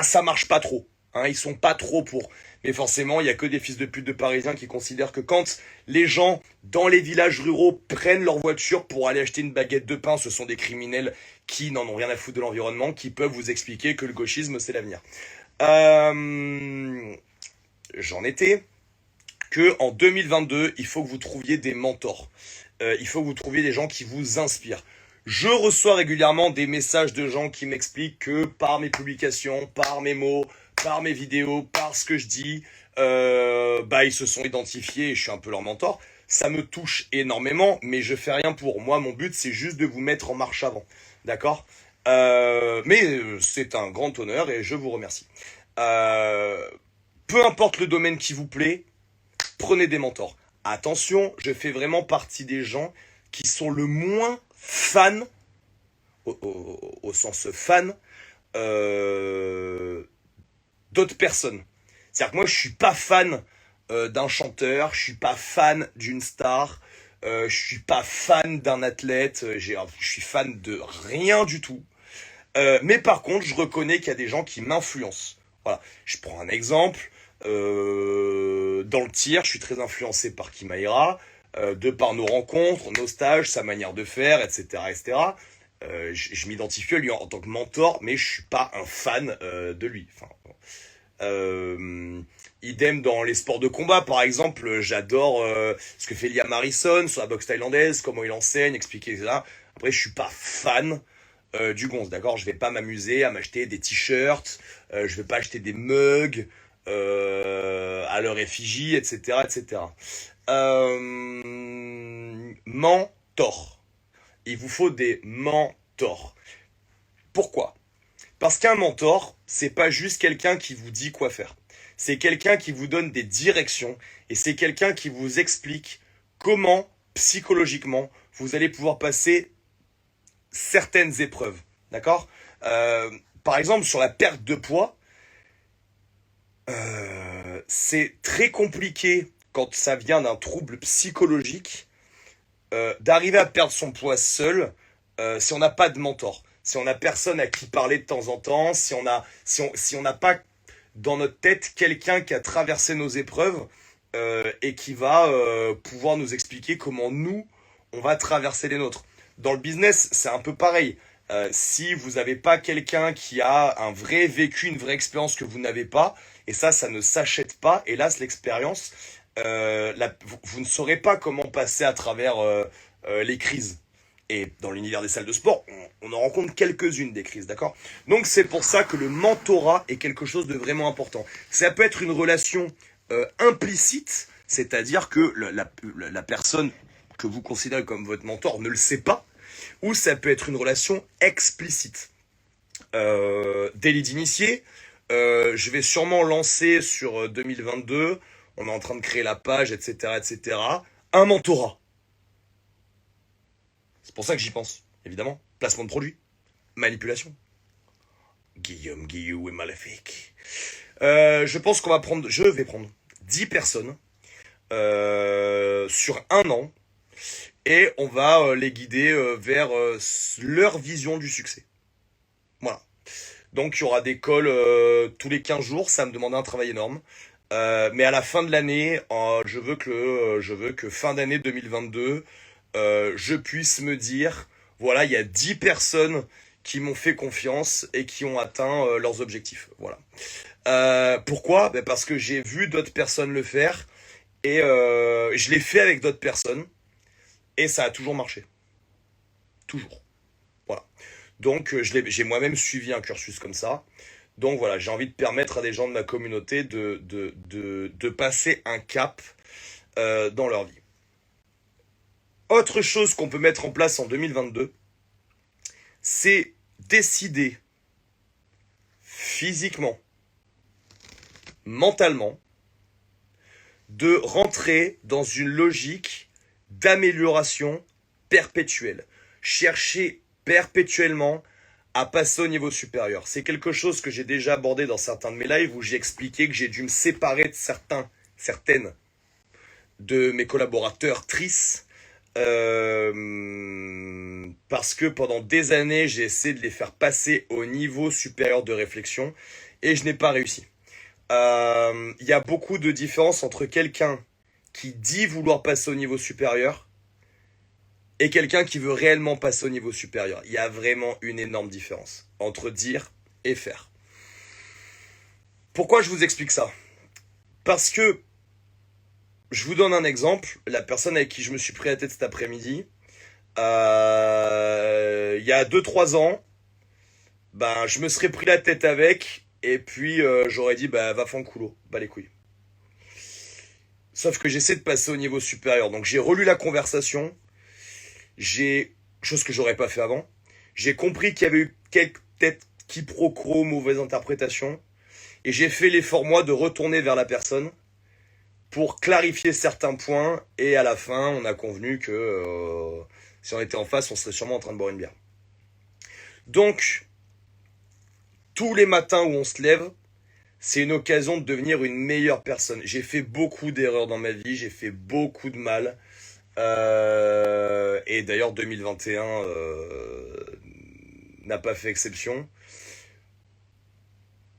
ça marche pas trop, hein, ils sont pas trop pour. Mais forcément, il y a que des fils de pute de Parisiens qui considèrent que quand les gens dans les villages ruraux prennent leur voiture pour aller acheter une baguette de pain, ce sont des criminels qui n'en ont rien à foutre de l'environnement, qui peuvent vous expliquer que le gauchisme c'est l'avenir. Euh, J'en étais que en 2022, il faut que vous trouviez des mentors. Il faut que vous trouviez des gens qui vous inspirent. Je reçois régulièrement des messages de gens qui m'expliquent que par mes publications, par mes mots, par mes vidéos, par ce que je dis, ils se sont identifiés et je suis un peu leur mentor. Ça me touche énormément, mais je fais rien pour. Moi, mon but, c'est juste de vous mettre en marche avant. D'accord. Mais c'est un grand honneur et je vous remercie. Euh, Peu importe le domaine qui vous plaît, prenez des mentors. Attention, je fais vraiment partie des gens qui sont le moins fans, au sens fan, euh, d'autres personnes. C'est-à-dire que moi, je suis pas fan d'un chanteur, je suis pas fan d'une star, je suis pas fan d'un athlète, je suis fan de rien du tout. Mais par contre, je reconnais qu'il y a des gens qui m'influencent. Voilà. Je prends un exemple. Dans le tir, je suis très influencé par Kimaira, de par nos rencontres, nos stages, sa manière de faire, etc., etc. Je m'identifie à lui en tant que mentor, mais je suis pas un fan de lui. Enfin, bon. Idem dans les sports de combat, par exemple, j'adore ce que fait Liam Harrison sur la boxe thaïlandaise, comment il enseigne, expliquer ça. Après, je suis pas fan du gonze, d'accord? Je vais pas m'amuser à m'acheter des t-shirts, je vais pas acheter des mugs à leur effigie, etc., etc. Mentor. Il vous faut des mentors. Pourquoi? Parce qu'un mentor, c'est pas juste quelqu'un qui vous dit quoi faire. C'est quelqu'un qui vous donne des directions et c'est quelqu'un qui vous explique comment, psychologiquement, vous allez pouvoir passer certaines épreuves. D'accord. Par exemple, sur la perte de poids, c'est très compliqué quand ça vient d'un trouble psychologique d'arriver à perdre son poids seul si on n'a pas de mentor, si on n'a personne à qui parler de temps en temps, si on n'a pas dans notre tête quelqu'un qui a traversé nos épreuves et qui va pouvoir nous expliquer comment nous on va traverser les nôtres. Dans le business, c'est un peu pareil. Si vous n'avez pas quelqu'un qui a un vrai vécu, une vraie expérience que vous n'avez pas, et ça ne s'achète pas, hélas, l'expérience, vous ne saurez pas comment passer à travers les crises. Et dans l'univers des salles de sport, on en rencontre quelques-unes des crises, d'accord? Donc c'est pour ça que le mentorat est quelque chose de vraiment important. Ça peut être une relation implicite, c'est-à-dire que la personne que vous considérez comme votre mentor ne le sait pas, ou ça peut être une relation explicite. Délit d'initié, je vais sûrement lancer sur 2022, on est en train de créer la page, etc., etc., un mentorat. C'est pour ça que j'y pense, évidemment. Placement de produit, manipulation. Guillaume Guillou est maléfique. Je vais prendre 10 personnes sur un an et on va les guider vers leur vision du succès. Voilà. Donc il y aura des calls tous les 15 jours, ça me demande un travail énorme. Mais à la fin de l'année, je veux que fin d'année 2022, je puisse me dire, voilà, il y a 10 personnes qui m'ont fait confiance et qui ont atteint leurs objectifs. Voilà. Pourquoi? Ben parce que j'ai vu d'autres personnes le faire et je l'ai fait avec d'autres personnes et ça a toujours marché. Toujours. Voilà. Donc j'ai moi-même suivi un cursus comme ça. Donc voilà, j'ai envie de permettre à des gens de ma communauté de passer un cap dans leur vie. Autre chose qu'on peut mettre en place en 2022, c'est décider physiquement, mentalement, de rentrer dans une logique d'amélioration perpétuelle. Chercher perpétuellement à passer au niveau supérieur. C'est quelque chose que j'ai déjà abordé dans certains de mes lives où j'ai expliqué que j'ai dû me séparer de certaines de mes collaborateurs tristes parce que pendant des années, j'ai essayé de les faire passer au niveau supérieur de réflexion et je n'ai pas réussi. Y a beaucoup de différence entre quelqu'un qui dit vouloir passer au niveau supérieur et quelqu'un qui veut réellement passer au niveau supérieur. Il y a vraiment une énorme différence entre dire et faire. Pourquoi je vous explique ça? Parce que je vous donne un exemple. La personne avec qui je me suis pris la tête cet après-midi, il y a 2-3 ans, ben, je me serais pris la tête avec, et puis j'aurais dit, bah, va faire un coulo, bah les couilles. Sauf que j'essaie de passer au niveau supérieur. Donc j'ai relu la conversation, chose que j'aurais pas fait avant, j'ai compris qu'il y avait eu quelques têtes quiproquos, mauvaises interprétations, et j'ai fait l'effort, moi, de retourner vers la personne pour clarifier certains points, et à la fin, on a convenu que si on était en face, on serait sûrement en train de boire une bière. Donc, tous les matins où on se lève, c'est une occasion de devenir une meilleure personne. J'ai fait beaucoup d'erreurs dans ma vie, j'ai fait beaucoup de mal. Et d'ailleurs, 2021 n'a pas fait exception.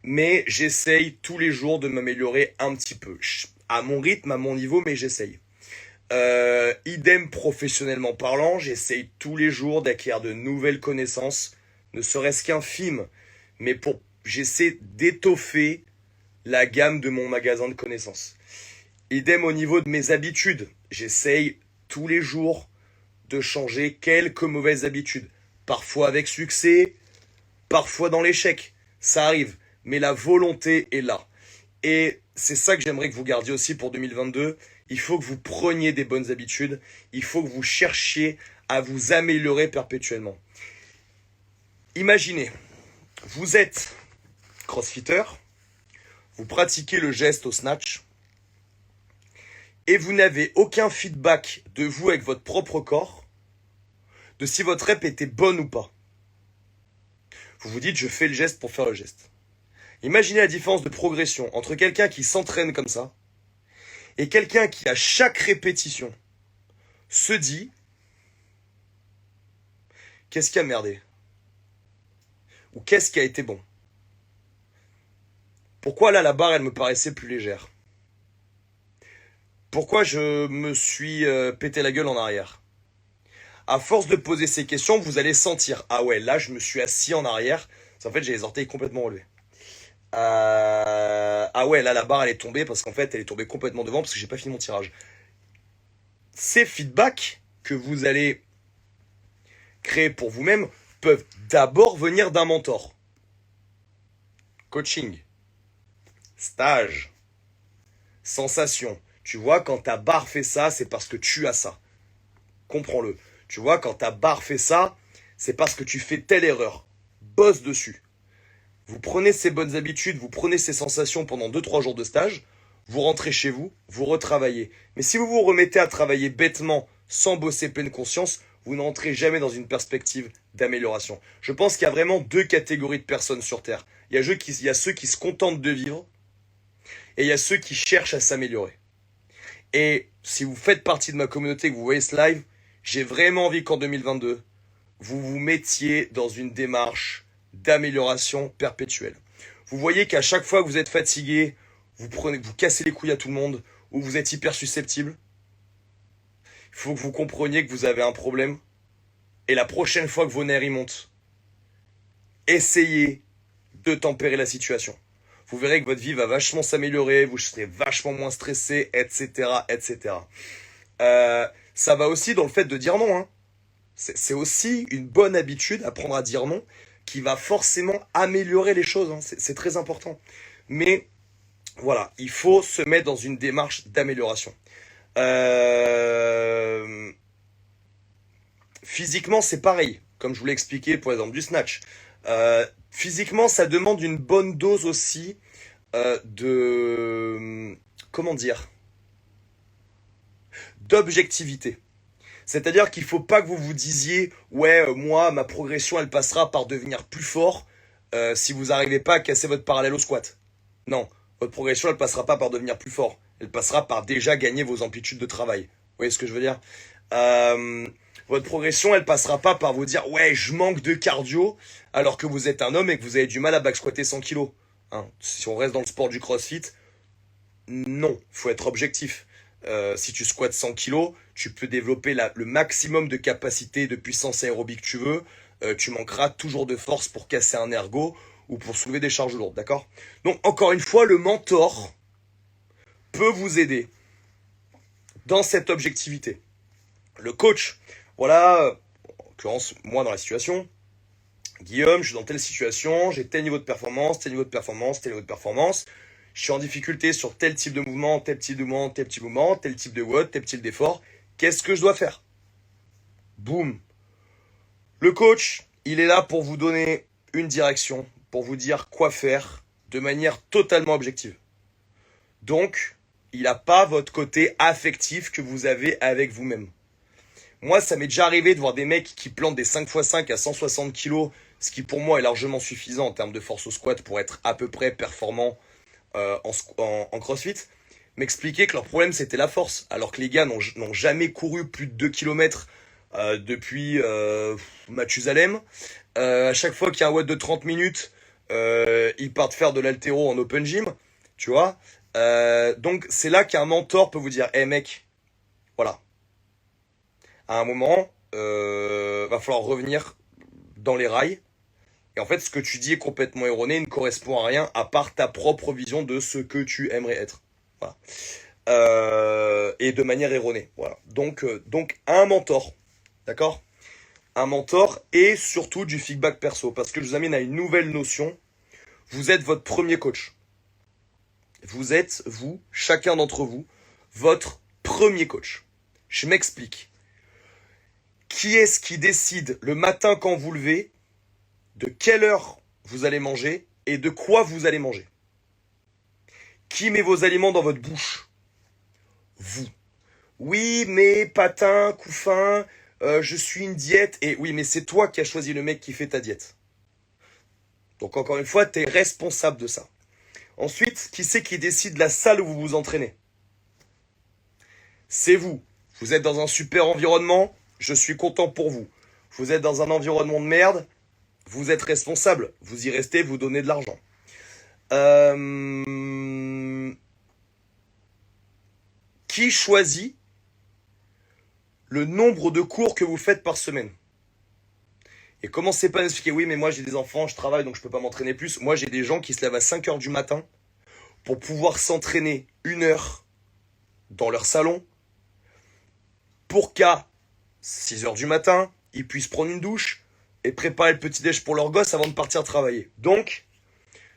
Mais j'essaye tous les jours de m'améliorer un petit peu. À mon rythme, à mon niveau, mais j'essaye. Idem professionnellement parlant, j'essaye tous les jours d'acquérir de nouvelles connaissances, ne serait-ce qu'infimes, mais j'essaie d'étoffer la gamme de mon magasin de connaissances. Idem au niveau de mes habitudes, j'essaye tous les jours de changer quelques mauvaises habitudes, parfois avec succès, parfois dans l'échec, ça arrive, mais la volonté est là. Et c'est ça que j'aimerais que vous gardiez aussi pour 2022. Il faut que vous preniez des bonnes habitudes. Il faut que vous cherchiez à vous améliorer perpétuellement. Imaginez, vous êtes crossfitter, vous pratiquez le geste au snatch, et vous n'avez aucun feedback de vous avec votre propre corps, de si votre rep était bonne ou pas. Vous vous dites, je fais le geste pour faire le geste. Imaginez la différence de progression entre quelqu'un qui s'entraîne comme ça et quelqu'un qui, à chaque répétition, se dit qu'est-ce qui a merdé? Ou qu'est-ce qui a été bon? Pourquoi là, la barre, elle me paraissait plus légère? Pourquoi je me suis pété la gueule en arrière? À force de poser ces questions, vous allez sentir, ah ouais, là, je me suis assis en arrière, en fait, j'ai les orteils complètement relevés. Ah ouais, là la barre elle est tombée parce qu'en fait elle est tombée complètement devant parce que j'ai pas fini mon tirage. Ces feedbacks que vous allez créer pour vous-même peuvent d'abord venir d'un mentor. Coaching, stage, sensation. Tu vois, quand ta barre fait ça, c'est parce que tu as ça. Comprends-le. Tu vois, quand ta barre fait ça, c'est parce que tu fais telle erreur. Bosse dessus. Vous prenez ces bonnes habitudes, vous prenez ces sensations pendant 2-3 jours de stage, vous rentrez chez vous, vous retravaillez. Mais si vous vous remettez à travailler bêtement, sans bosser pleine conscience, vous n'entrez jamais dans une perspective d'amélioration. Je pense qu'il y a vraiment 2 catégories de personnes sur Terre. Il y a ceux qui se contentent de vivre, et il y a ceux qui cherchent à s'améliorer. Et si vous faites partie de ma communauté, que vous voyez ce live, j'ai vraiment envie qu'en 2022, vous vous mettiez dans une démarche d'amélioration perpétuelle. Vous voyez qu'à chaque fois que vous êtes fatigué, vous cassez les couilles à tout le monde, ou vous êtes hyper susceptible. Il faut que vous compreniez que vous avez un problème. Et la prochaine fois que vos nerfs y montent, essayez de tempérer la situation. Vous verrez que votre vie va vachement s'améliorer, vous serez vachement moins stressé, etc., etc. Ça va aussi dans le fait de dire non. Hein. C'est aussi une bonne habitude, apprendre à dire non, qui va forcément améliorer les choses. Hein. C'est très important. Mais voilà, il faut se mettre dans une démarche d'amélioration. Physiquement, c'est pareil. Comme je vous l'ai expliqué pour l'exemple du snatch. Physiquement, ça demande une bonne dose aussi de... Comment dire? d'objectivité. C'est-à-dire qu'il ne faut pas que vous vous disiez « Ouais, moi, ma progression, elle passera par devenir plus fort si vous n'arrivez pas à casser votre parallèle au squat. » Non, votre progression, elle ne passera pas par devenir plus fort. Elle passera par déjà gagner vos amplitudes de travail. Vous voyez ce que je veux dire? Votre progression, elle passera pas par vous dire « Ouais, je manque de cardio » alors que vous êtes un homme et que vous avez du mal à back squatter 100 kilos. Hein, si on reste dans le sport du crossfit, non, faut être objectif. Si tu squattes 100 kilos, tu peux développer le maximum de capacité de puissance aérobique que tu veux. Tu manqueras toujours de force pour casser un ergo ou pour soulever des charges lourdes, d'accord? Donc, encore une fois, le mentor peut vous aider dans cette objectivité. Le coach, voilà, en l'occurrence, moi dans la situation, Guillaume, je suis dans telle situation, j'ai tel niveau de performance, tel niveau de performance, tel niveau de performance. Je suis en difficulté sur tel type de mouvement, tel type de mouvement, tel petit mouvement, tel type de WOD, tel type d'effort. Qu'est-ce que je dois faire? Boum. Le coach, il est là pour vous donner une direction, pour vous dire quoi faire de manière totalement objective. Donc, il n'a pas votre côté affectif que vous avez avec vous-même. Moi, ça m'est déjà arrivé de voir des mecs qui plantent des 5x5 à 160 kg, ce qui pour moi est largement suffisant en termes de force au squat pour être à peu près performant en CrossFit, m'expliquaient que leur problème c'était la force, alors que les gars n'ont jamais couru plus de 2 km depuis Mathusalem. À chaque fois qu'il y a un WOD de 30 minutes, ils partent faire de l'haltéro en open gym, tu vois. Donc c'est là qu'un mentor peut vous dire, hey mec, voilà, à un moment, va falloir revenir dans les rails. Et en fait, ce que tu dis est complètement erroné, ne correspond à rien à part ta propre vision de ce que tu aimerais être. Voilà. Et de manière erronée. Voilà. Donc un mentor, d'accord? Un mentor et surtout du feedback perso. Parce que je vous amène à une nouvelle notion. Vous êtes votre premier coach. Vous êtes, vous, chacun d'entre vous, votre premier coach. Je m'explique. Qui est-ce qui décide le matin quand vous levez de quelle heure vous allez manger et de quoi vous allez manger? Qui met vos aliments dans votre bouche? Vous. Oui, mais patin, couffin, je suis une diète. Et oui, mais c'est toi qui as choisi le mec qui fait ta diète. Donc encore une fois, tu es responsable de ça. Ensuite, qui c'est qui décide la salle où vous vous entraînez? C'est vous. Vous êtes dans un super environnement, je suis content pour vous. Vous êtes dans un environnement de merde, vous êtes responsable. Vous y restez, vous donnez de l'argent. Qui choisit le nombre de cours que vous faites par semaine? Et commencez pas à m'expliquer, oui, mais moi j'ai des enfants, je travaille, donc je peux pas m'entraîner plus. Moi j'ai des gens qui se lèvent à 5 heures du matin pour pouvoir s'entraîner 1 heure dans leur salon pour qu'à 6 heures du matin, ils puissent prendre une douche et préparer le petit-déj pour leur gosse avant de partir travailler. Donc,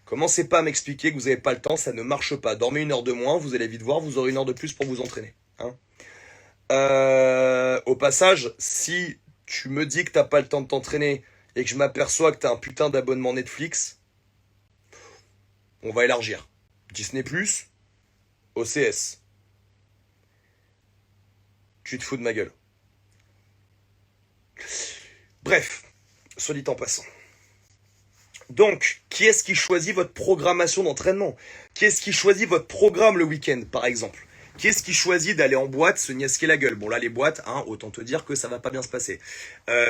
commencez pas à m'expliquer que vous n'avez pas le temps, ça ne marche pas. Dormez 1 heure de moins, vous allez vite voir, vous aurez 1 heure de plus pour vous entraîner. Hein. Au passage, si tu me dis que t'as pas le temps de t'entraîner et que je m'aperçois que t'as un putain d'abonnement Netflix, on va élargir. Disney+, OCS. Tu te fous de ma gueule. Bref, soit dit en passant. Donc, qui est-ce qui choisit votre programmation d'entraînement? Qui est-ce qui choisit votre programme le week-end, par exemple? Qui est-ce qui choisit d'aller en boîte se niaisquer la gueule? Bon là les boîtes, hein, autant te dire que ça va pas bien se passer.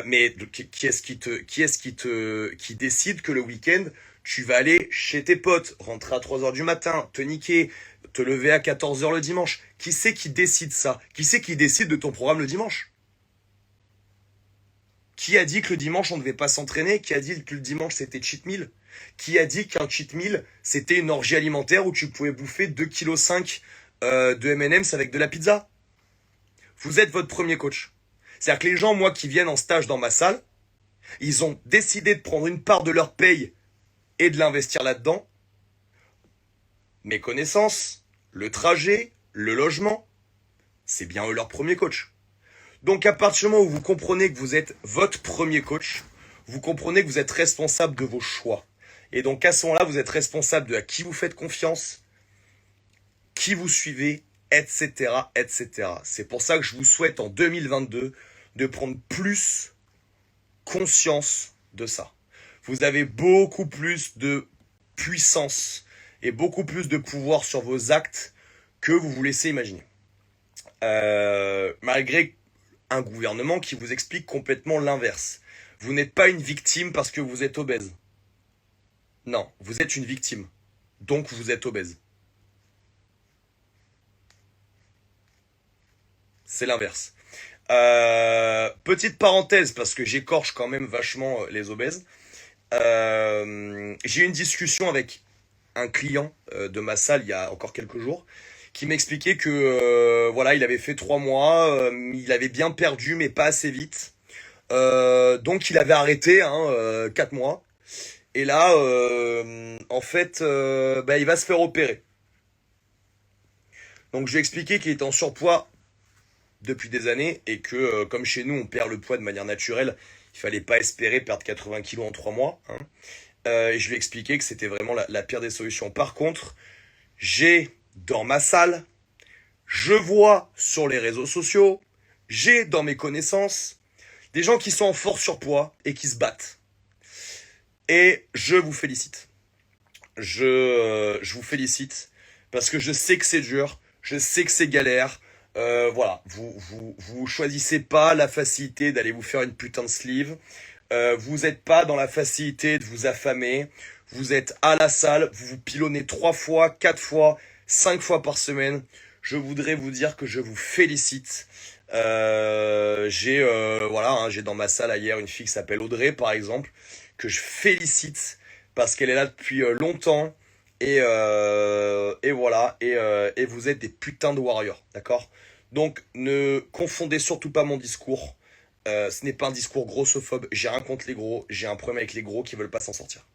Mais qui est-ce qui décide que le week-end tu vas aller chez tes potes, rentrer à 3 heures du matin, te niquer, te lever à 14 heures le dimanche? Qui c'est qui décide ça? Qui c'est qui décide de ton programme le dimanche? Qui a dit que le dimanche on ne devait pas s'entraîner? Qui a dit que le dimanche c'était cheat meal? Qui a dit qu'un cheat meal c'était une orgie alimentaire où tu pouvais bouffer 2,5 kg de M&M's avec de la pizza? Vous êtes votre premier coach. C'est-à-dire que les gens, moi, qui viennent en stage dans ma salle, ils ont décidé de prendre une part de leur paye et de l'investir là-dedans. Mes connaissances, le trajet, le logement, c'est bien eux leur premier coach. Donc à partir du moment où vous comprenez que vous êtes votre premier coach, vous comprenez que vous êtes responsable de vos choix. Et donc à ce moment-là, vous êtes responsable de à qui vous faites confiance, qui vous suivez, etc., etc. C'est pour ça que je vous souhaite en 2022 de prendre plus conscience de ça. Vous avez beaucoup plus de puissance et beaucoup plus de pouvoir sur vos actes que vous vous laissez imaginer. Malgré un gouvernement qui vous explique complètement l'inverse. Vous n'êtes pas une victime parce que vous êtes obèse. Non, vous êtes une victime. Donc vous êtes obèse. C'est l'inverse. Petite parenthèse, parce que j'écorche quand même vachement les obèses. J'ai eu une discussion avec un client de ma salle il y a encore quelques jours qui m'expliquait que voilà, il avait fait 3 mois, il avait bien perdu mais pas assez vite. Donc il avait arrêté 4 mois. Et là, en fait, bah, il va se faire opérer. Donc je lui ai expliqué qu'il était en surpoids depuis des années et que comme chez nous on perd le poids de manière naturelle, il fallait pas espérer perdre 80 kilos en 3 mois. Et je lui ai expliqué que c'était vraiment la pire des solutions. Par contre, j'ai dans ma salle, je vois sur les réseaux sociaux, j'ai dans mes connaissances des gens qui sont en fort surpoids et qui se battent. Et je vous félicite. Je vous félicite parce que je sais que c'est dur, je sais que c'est galère. Voilà, vous choisissez pas la facilité d'aller vous faire une putain de sleeve. Vous n'êtes pas dans la facilité de vous affamer. Vous êtes à la salle, vous vous pilonnez 3 fois, 4 fois, 5 fois par semaine. Je voudrais vous dire que je vous félicite. J'ai dans ma salle hier une fille qui s'appelle Audrey par exemple, que je félicite parce qu'elle est là depuis longtemps. Et voilà, et vous êtes des putains de warriors, d'accord? Donc ne confondez surtout pas mon discours. Ce n'est pas un discours grossophobe. J'ai rien contre les gros. J'ai un problème avec les gros qui veulent pas s'en sortir.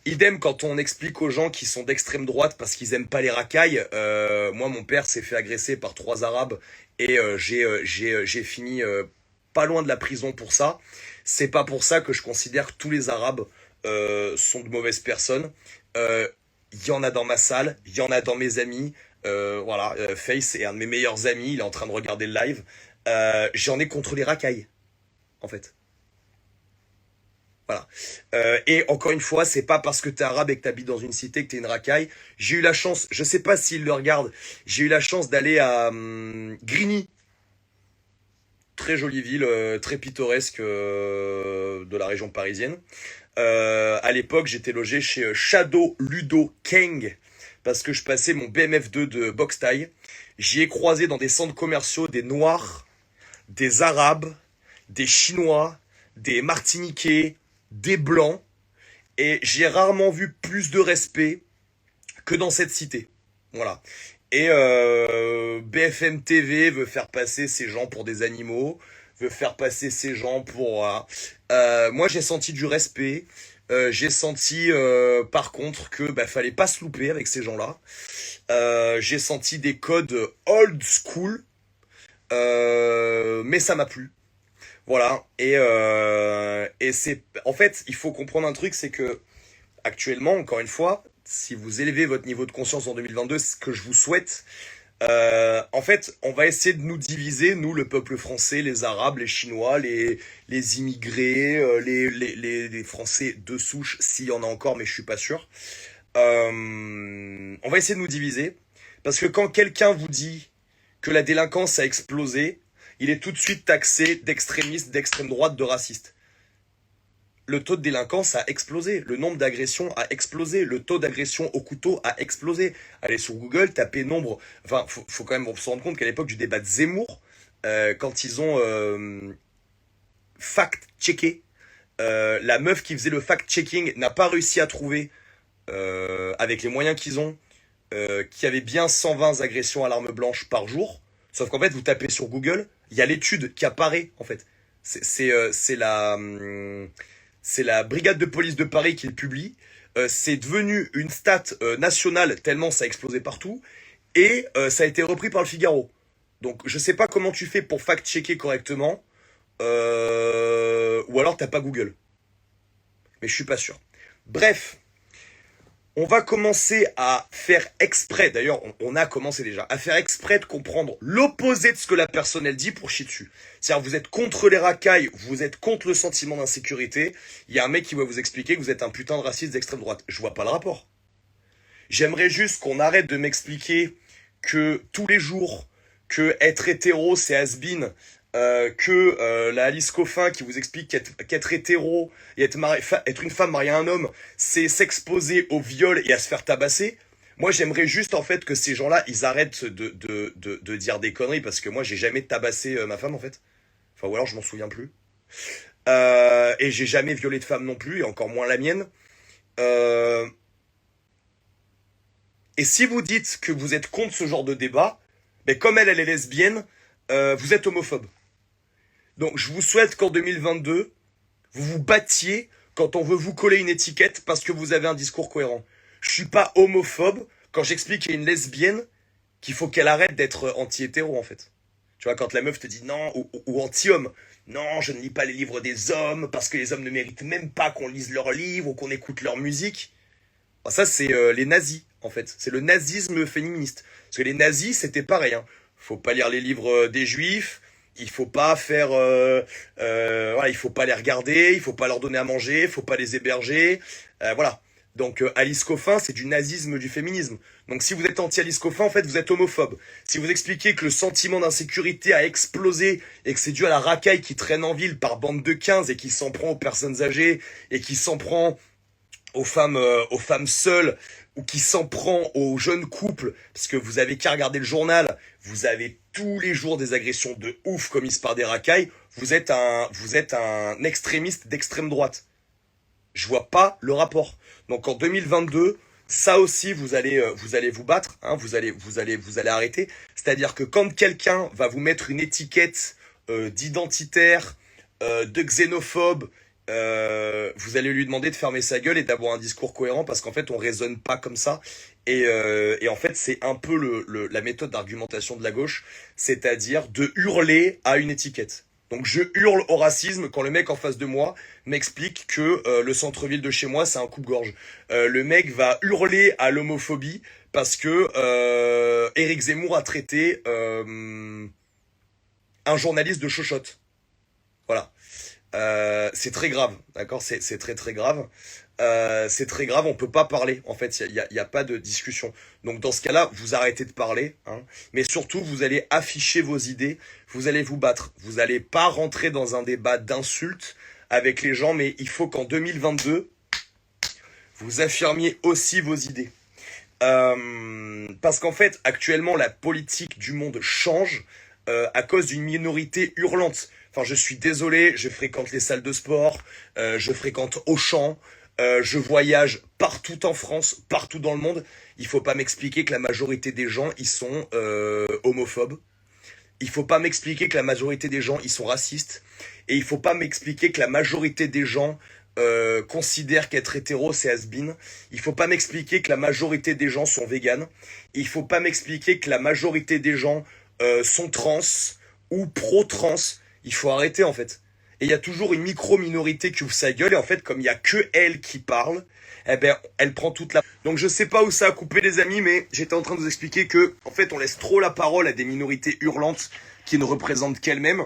Idem quand on explique aux gens qui sont d'extrême droite parce qu'ils aiment pas les racailles. Moi, mon père s'est fait agresser par 3 Arabes et j'ai fini pas loin de la prison pour ça. C'est pas pour ça que je considère que tous les Arabes sont de mauvaises personnes. Il y en a dans ma salle, il y en a dans mes amis. Voilà, Face est un de mes meilleurs amis. Il est en train de regarder le live. J'en ai contre les racailles, en fait. Voilà. Et encore une fois, c'est pas parce que t'es arabe et que t'habites dans une cité que t'es une racaille. J'ai eu la chance, je sais pas s'il le regarde, j'ai eu la chance d'aller à Grigny. Très jolie ville, très pittoresque de la région parisienne. À l'époque, j'étais logé chez Shadow Ludo Kang parce que je passais mon BMF2 de boxe taille. J'y ai croisé dans des centres commerciaux des Noirs, des Arabes, des Chinois, des Martiniquais, des Blancs. Et j'ai rarement vu plus de respect que dans cette cité. Voilà. Et BFM TV veut faire passer ces gens pour des animaux, veut faire passer ces gens pour... Voilà. Moi, j'ai senti du respect. J'ai senti, par contre, que bah, fallait pas se louper avec ces gens-là. J'ai senti des codes old school, mais ça m'a plu. Voilà. Et c'est... En fait, il faut comprendre un truc, c'est que actuellement, encore une fois, si vous élevez votre niveau de conscience en 2022, ce que je vous souhaite, en fait, on va essayer de nous diviser, nous, le peuple français, les Arabes, les Chinois, les immigrés, les Français de souche, s'il y en a encore, mais je suis pas sûr. On va essayer de nous diviser, parce que quand quelqu'un vous dit que la délinquance a explosé, il est tout de suite taxé d'extrémiste, d'extrême droite, de raciste. Le taux de délinquance a explosé, le nombre d'agressions a explosé, le taux d'agression au couteau a explosé. Allez sur Google, tapez nombre... Enfin, faut quand même se rendre compte qu'à l'époque du débat de Zemmour, quand ils ont fact-checké, la meuf qui faisait le fact-checking n'a pas réussi à trouver, avec les moyens qu'ils ont, qu'il y avait bien 120 agressions à l'arme blanche par jour. Sauf qu'en fait, vous tapez sur Google, il y a l'étude qui apparaît, en fait. C'est la brigade de police de Paris qui le publie. C'est devenu une stat nationale tellement ça a explosé partout. Et ça a été repris par le Figaro. Donc je sais pas comment tu fais pour fact-checker correctement. Ou alors t'as pas Google. mais je suis pas sûr. Bref, on va commencer à faire exprès, d'ailleurs on a commencé déjà, à faire exprès de comprendre l'opposé de ce que la personne elle dit pour chier dessus. C'est-à-dire vous êtes contre les racailles, vous êtes contre le sentiment d'insécurité, il y a un mec qui va vous expliquer que vous êtes un putain de raciste d'extrême droite. Je vois pas le rapport. J'aimerais juste qu'on arrête de m'expliquer que tous les jours, que être hétéro c'est has-been, la Alice Coffin qui vous explique qu'être hétéro et être une femme mariée à un homme, c'est s'exposer au viol et à se faire tabasser. Moi, j'aimerais juste en fait que ces gens-là, ils arrêtent de dire des conneries parce que moi, j'ai jamais tabassé ma femme en fait. Enfin, ou alors je m'en souviens plus. Et j'ai jamais violé de femme non plus, et encore moins la mienne. Euh, et si vous dites que vous êtes contre ce genre de débat, mais comme elle est lesbienne, vous êtes homophobe. Donc je vous souhaite qu'en 2022, vous vous battiez quand on veut vous coller une étiquette parce que vous avez un discours cohérent. Je suis pas homophobe quand j'explique à une lesbienne qu'il faut qu'elle arrête d'être anti-hétéro en fait. Tu vois, quand la meuf te dit non, ou anti-homme, non, je ne lis pas les livres des hommes parce que les hommes ne méritent même pas qu'on lise leurs livres ou qu'on écoute leur musique. Bah, ça, c'est les nazis, en fait. C'est le nazisme féministe. Parce que les nazis, c'était pareil. Hein. Faut pas lire les livres des juifs. Il faut pas faire, voilà, il faut pas les regarder. Il faut pas leur donner à manger. Il faut pas les héberger. Voilà. Donc Alice Coffin, c'est du nazisme du féminisme. Donc si vous êtes anti-Alice Coffin, en fait, vous êtes homophobe. Si vous expliquez que le sentiment d'insécurité a explosé et que c'est dû à la racaille qui traîne en ville par bande de 15 et qui s'en prend aux personnes âgées et qui s'en prend aux femmes seules ou qui s'en prend aux jeunes couples, parce que vous avez qu'à regarder le journal, vous avez tous les jours des agressions de ouf commises par des racailles, vous êtes un extrémiste d'extrême droite. Je vois pas le rapport. Donc en 2022, ça aussi vous allez vous battre, hein, vous allez arrêter. C'est-à-dire que quand quelqu'un va vous mettre une étiquette d'identitaire, de xénophobe, vous allez lui demander de fermer sa gueule et d'avoir un discours cohérent parce qu'en fait on raisonne pas comme ça et en fait c'est un peu la méthode d'argumentation de la gauche, c'est-à-dire de hurler à une étiquette. Donc je hurle au racisme quand le mec en face de moi m'explique que le centre-ville de chez moi c'est un coupe-gorge. Le mec va hurler à l'homophobie parce que Éric Zemmour a traité un journaliste de chochotte. Voilà. C'est très grave, d'accord? C'est très très grave. C'est très grave, on peut pas parler, en fait, y a pas de discussion. Donc dans ce cas-là, vous arrêtez de parler, hein, mais surtout, vous allez afficher vos idées, vous allez vous battre. Vous allez pas rentrer dans un débat d'insultes avec les gens, mais il faut qu'en 2022, vous affirmiez aussi vos idées. Parce qu'en fait, actuellement, la politique du monde change à cause d'une minorité hurlante. Enfin, je suis désolé, je fréquente les salles de sport, je fréquente Auchan, je voyage partout en France, partout dans le monde. Il faut pas m'expliquer que la majorité des gens, ils sont homophobes. Il faut pas m'expliquer que la majorité des gens, ils sont racistes. Et il faut pas m'expliquer que la majorité des gens considèrent qu'être hétéro, c'est has-been. Il faut pas m'expliquer que la majorité des gens sont véganes. Il faut pas m'expliquer que la majorité des gens sont trans ou pro-trans. Il faut arrêter, en fait. Et il y a toujours une micro-minorité qui ouvre sa gueule, et en fait, comme il y a que elle qui parle, eh ben, elle prend toute la... Donc je sais pas où ça a coupé, les amis, mais j'étais en train de vous expliquer que, en fait, on laisse trop la parole à des minorités hurlantes qui ne représentent qu'elles-mêmes.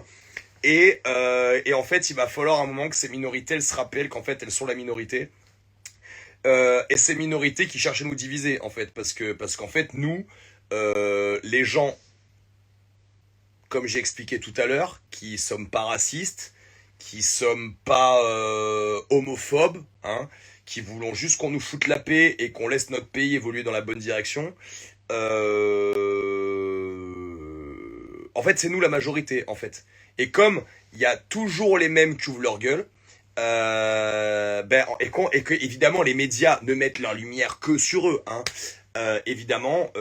Et en fait, il va falloir un moment que ces minorités, elles se rappellent qu'en fait, elles sont la minorité. Et ces minorités qui cherchent à nous diviser, en fait. Parce qu'en fait, nous, les gens, comme j'ai expliqué tout à l'heure, qui sommes pas racistes, qui sommes pas homophobes, hein, qui voulons juste qu'on nous foute la paix et qu'on laisse notre pays évoluer dans la bonne direction. En fait, c'est nous la majorité, en fait. Et comme il y a toujours les mêmes qui ouvrent leur gueule, et que évidemment les médias ne mettent leur lumière que sur eux, hein, évidemment,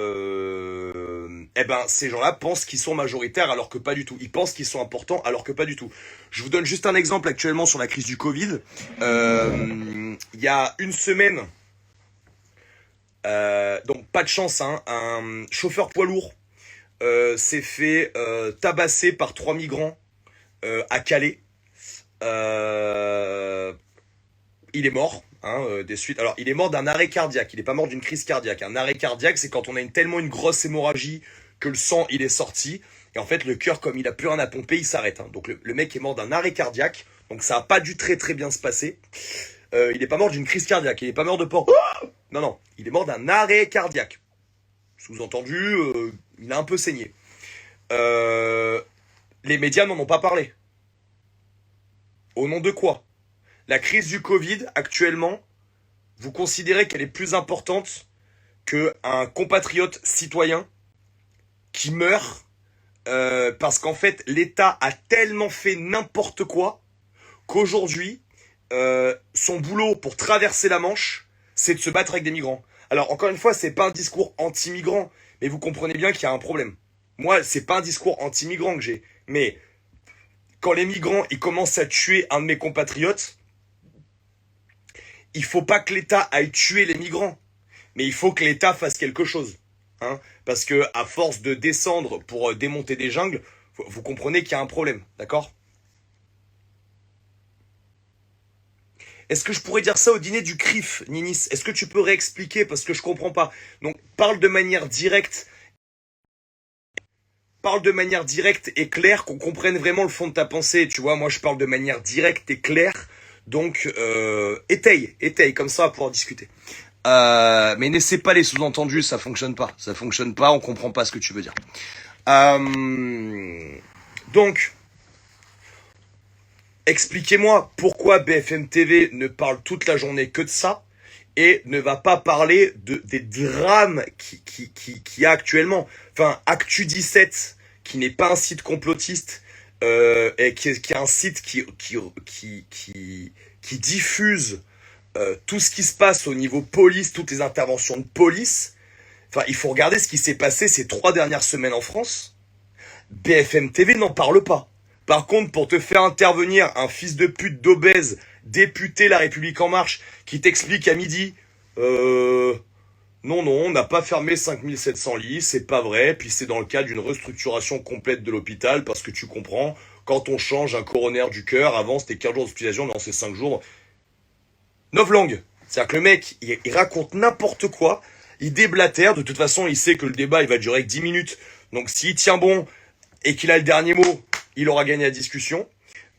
ces gens-là pensent qu'ils sont majoritaires alors que pas du tout. Ils pensent qu'ils sont importants alors que pas du tout. Je vous donne juste un exemple actuellement sur la crise du Covid. Il y a une semaine, donc pas de chance, hein, un chauffeur poids lourd s'est fait tabasser par 3 migrants à Calais. il est mort, hein, des suites. Alors, il est mort d'un arrêt cardiaque. Il n'est pas mort d'une crise cardiaque. Un arrêt cardiaque, c'est quand on a tellement une grosse hémorragie que le sang, il est sorti. Et en fait, le cœur, comme il a plus rien à pomper, il s'arrête, hein. Donc, le mec est mort d'un arrêt cardiaque. Donc, ça a pas dû très très bien se passer. Il n'est pas mort d'une crise cardiaque. Il n'est pas mort de porc. Non, non. Il est mort d'un arrêt cardiaque. Sous-entendu, il a un peu saigné. Les médias n'en ont pas parlé. Au nom de quoi? La crise du Covid, actuellement, vous considérez qu'elle est plus importante qu'un compatriote citoyen qui meurt parce qu'en fait, l'État a tellement fait n'importe quoi qu'aujourd'hui, son boulot pour traverser la Manche, c'est de se battre avec des migrants. Alors, encore une fois, c'est pas un discours anti-migrant, mais vous comprenez bien qu'il y a un problème. Moi, c'est pas un discours anti-migrant que j'ai, mais quand les migrants ils commencent à tuer un de mes compatriotes, il faut pas que l'État aille tuer les migrants, mais il faut que l'État fasse quelque chose, hein, parce que à force de descendre pour démonter des jungles, vous comprenez qu'il y a un problème, d'accord? Est-ce que je pourrais dire ça au dîner du CRIF, Ninis? Est-ce que tu peux réexpliquer parce que je comprends pas? Donc parle de manière directe, parle de manière directe et claire, qu'on comprenne vraiment le fond de ta pensée. Tu vois, moi je parle de manière directe et claire, donc étaye, comme ça on va pouvoir discuter. Mais n'essaie pas les sous-entendus, ça fonctionne pas. Ça fonctionne pas, on comprend pas ce que tu veux dire. Donc, expliquez-moi pourquoi BFM TV ne parle toute la journée que de ça et ne va pas parler des drames qu'il y a actuellement. Enfin, Actu 17, qui n'est pas un site complotiste, et qui est un site qui diffuse tout ce qui se passe au niveau police, toutes les interventions de police. Enfin, il faut regarder ce qui s'est passé ces 3 dernières semaines en France. BFM TV n'en parle pas. Par contre, pour te faire intervenir un fils de pute d'obèse, député La République En Marche, qui t'explique à midi, non, on n'a pas fermé 5700 lits, c'est pas vrai, puis c'est dans le cadre d'une restructuration complète de l'hôpital, parce que tu comprends, quand on change un coronaire du cœur, avant c'était 15 jours d'hospitalisation, non c'est 5 jours. Novlangue. C'est-à-dire que le mec, il raconte n'importe quoi, il déblatère, de toute façon il sait que le débat il va durer que 10 minutes, donc s'il tient bon et qu'il a le dernier mot, il aura gagné la discussion.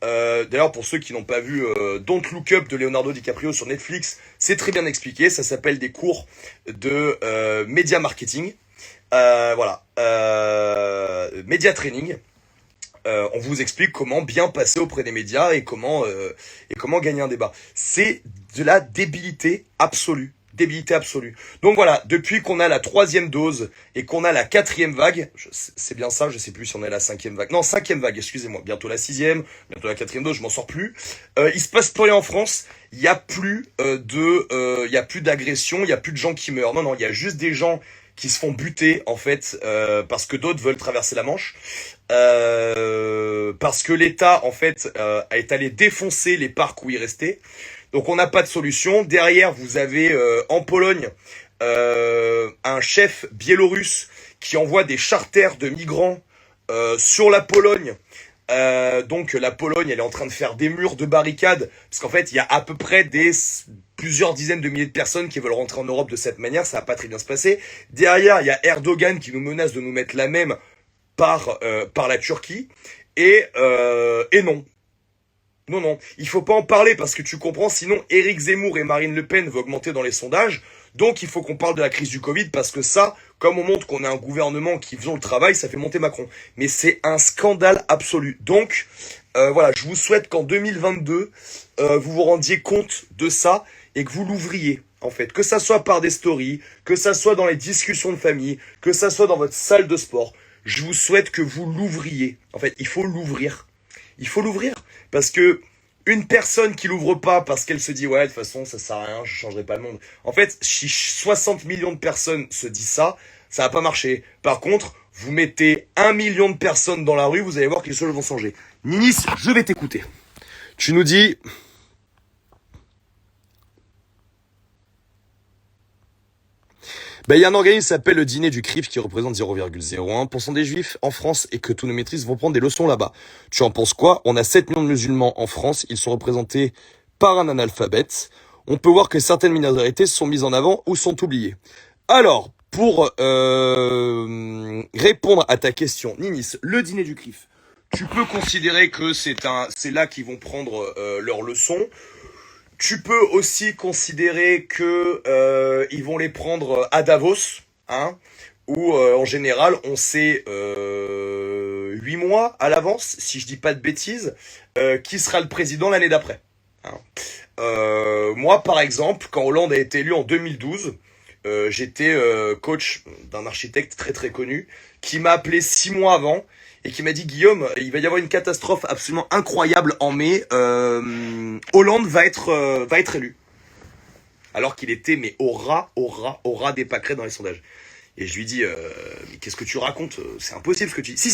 D'ailleurs, pour ceux qui n'ont pas vu Don't Look Up de Leonardo DiCaprio sur Netflix, c'est très bien expliqué. Ça s'appelle des cours de média marketing. Voilà, média training. On vous explique comment bien passer auprès des médias et comment gagner un débat. C'est de la débilité absolue. Débilité absolue. Donc voilà, depuis qu'on a la 3e dose et qu'on a la 4e vague, c'est bien ça, je sais plus si on est à la 5e vague. Non, 5e vague, excusez-moi. Bientôt la 6e, bientôt la 4e dose, je m'en sors plus. Il se passe plus rien en France. Il y a plus il y a plus d'agression, il y a plus de gens qui meurent. Non, il y a juste des gens qui se font buter en fait parce que d'autres veulent traverser la Manche. Parce que l'État en fait est allé défoncer les parcs où il restait. Donc on n'a pas de solution. Derrière, vous avez en Pologne un chef biélorusse qui envoie des charters de migrants sur la Pologne. Donc la Pologne, elle est en train de faire des murs de barricades, parce qu'en fait, il y a à peu près plusieurs dizaines de milliers de personnes qui veulent rentrer en Europe de cette manière. Ça va pas très bien se passer. Derrière, il y a Erdogan qui nous menace de nous mettre la même par la Turquie. Et non. Non, il faut pas en parler parce que tu comprends, sinon Éric Zemmour et Marine Le Pen vont augmenter dans les sondages. Donc il faut qu'on parle de la crise du Covid parce que ça, comme on montre qu'on a un gouvernement qui faisant le travail, ça fait monter Macron. Mais c'est un scandale absolu. Donc voilà, je vous souhaite qu'en 2022, vous vous rendiez compte de ça et que vous l'ouvriez. En fait, que ça soit par des stories, que ça soit dans les discussions de famille, que ça soit dans votre salle de sport, je vous souhaite que vous l'ouvriez. En fait, il faut l'ouvrir. Il faut l'ouvrir parce que une personne qui l'ouvre pas parce qu'elle se dit ouais de toute façon ça sert à rien, je changerai pas le monde. En fait, si 60 millions de personnes se disent ça, ça va pas marcher. Par contre, vous mettez 1 million de personnes dans la rue, vous allez voir que les choses vont changer. Ninis, je vais t'écouter. Tu nous dis il y a un organisme qui s'appelle le dîner du CRIF qui représente 0,01% des juifs en France et que tous nos maîtrises vont prendre des leçons là-bas. Tu en penses quoi? On a 7 millions de musulmans en France, ils sont représentés par un analphabète. on peut voir que certaines minorités sont mises en avant ou sont oubliées. Alors, pour répondre à ta question, Ninis, le dîner du CRIF, tu peux considérer que c'est là qu'ils vont prendre leur leçon. Tu peux aussi considérer que ils vont les prendre à Davos, hein, où en général on sait 8 mois à l'avance, si je dis pas de bêtises, qui sera le président l'année d'après. Hein. Moi, par exemple, quand Hollande a été élu en 2012, j'étais coach d'un architecte très très connu qui m'a appelé 6 mois avant et qui m'a dit: Guillaume, il va y avoir une catastrophe absolument incroyable en mai. Hollande va être élu. Alors qu'il était mais au ras des pâquerettes dans les sondages. Et je lui dis: mais qu'est-ce que tu racontes? C'est impossible ce que tu dis. Si,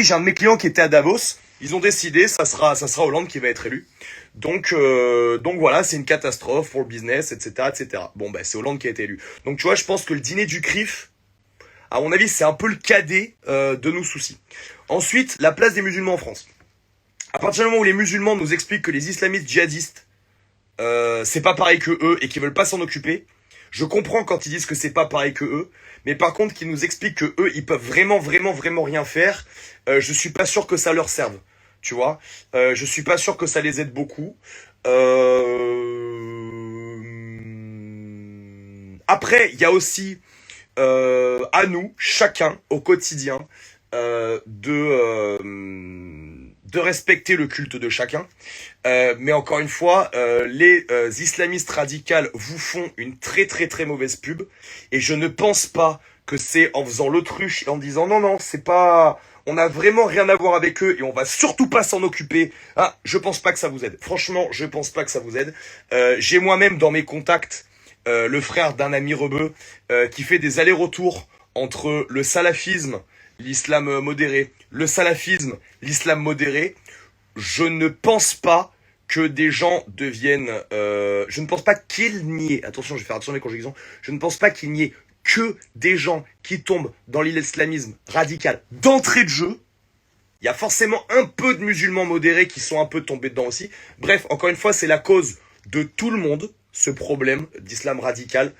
j'ai un de mes clients qui était à Davos. Ils ont décidé, ça sera Hollande qui va être élu. Donc voilà, c'est une catastrophe pour le business, etc. Bon, bah, c'est Hollande qui a été élu. Donc tu vois, je pense que le dîner du CRIF, à mon avis, c'est un peu le cadet de nos soucis. Ensuite, la place des musulmans en France. À partir du moment où les musulmans nous expliquent que les islamistes djihadistes, c'est pas pareil que eux et qu'ils veulent pas s'en occuper, je comprends quand ils disent que c'est pas pareil que eux, mais par contre qu'ils nous expliquent que eux, ils peuvent vraiment rien faire, je suis pas sûr que ça leur serve. Tu vois, je suis pas sûr que ça les aide beaucoup. Après, il y a aussi à nous, chacun, au quotidien, de respecter le culte de chacun. Mais encore une fois, les islamistes radicales vous font une très mauvaise pub. Et je ne pense pas que c'est en faisant l'autruche et en disant non, c'est pas... On a vraiment rien à voir avec eux et on va surtout pas s'en occuper. Ah, je pense pas que ça vous aide. Franchement, je pense pas que ça vous aide. J'ai moi-même dans mes contacts le frère d'un ami rebeu qui fait des allers-retours entre le salafisme, l'islam modéré, le salafisme, l'islam modéré. Je ne pense pas que des gens deviennent... je ne pense pas qu'il n'y ait... Attention, je vais faire attention à mes conjugaisons. Je ne pense pas qu'il n'y ait que des gens qui tombent dans l'islamisme radical d'entrée de jeu. Il y a forcément un peu de musulmans modérés qui sont un peu tombés dedans aussi. Bref, encore une fois, c'est la cause de tout le monde, ce problème d'islam radical.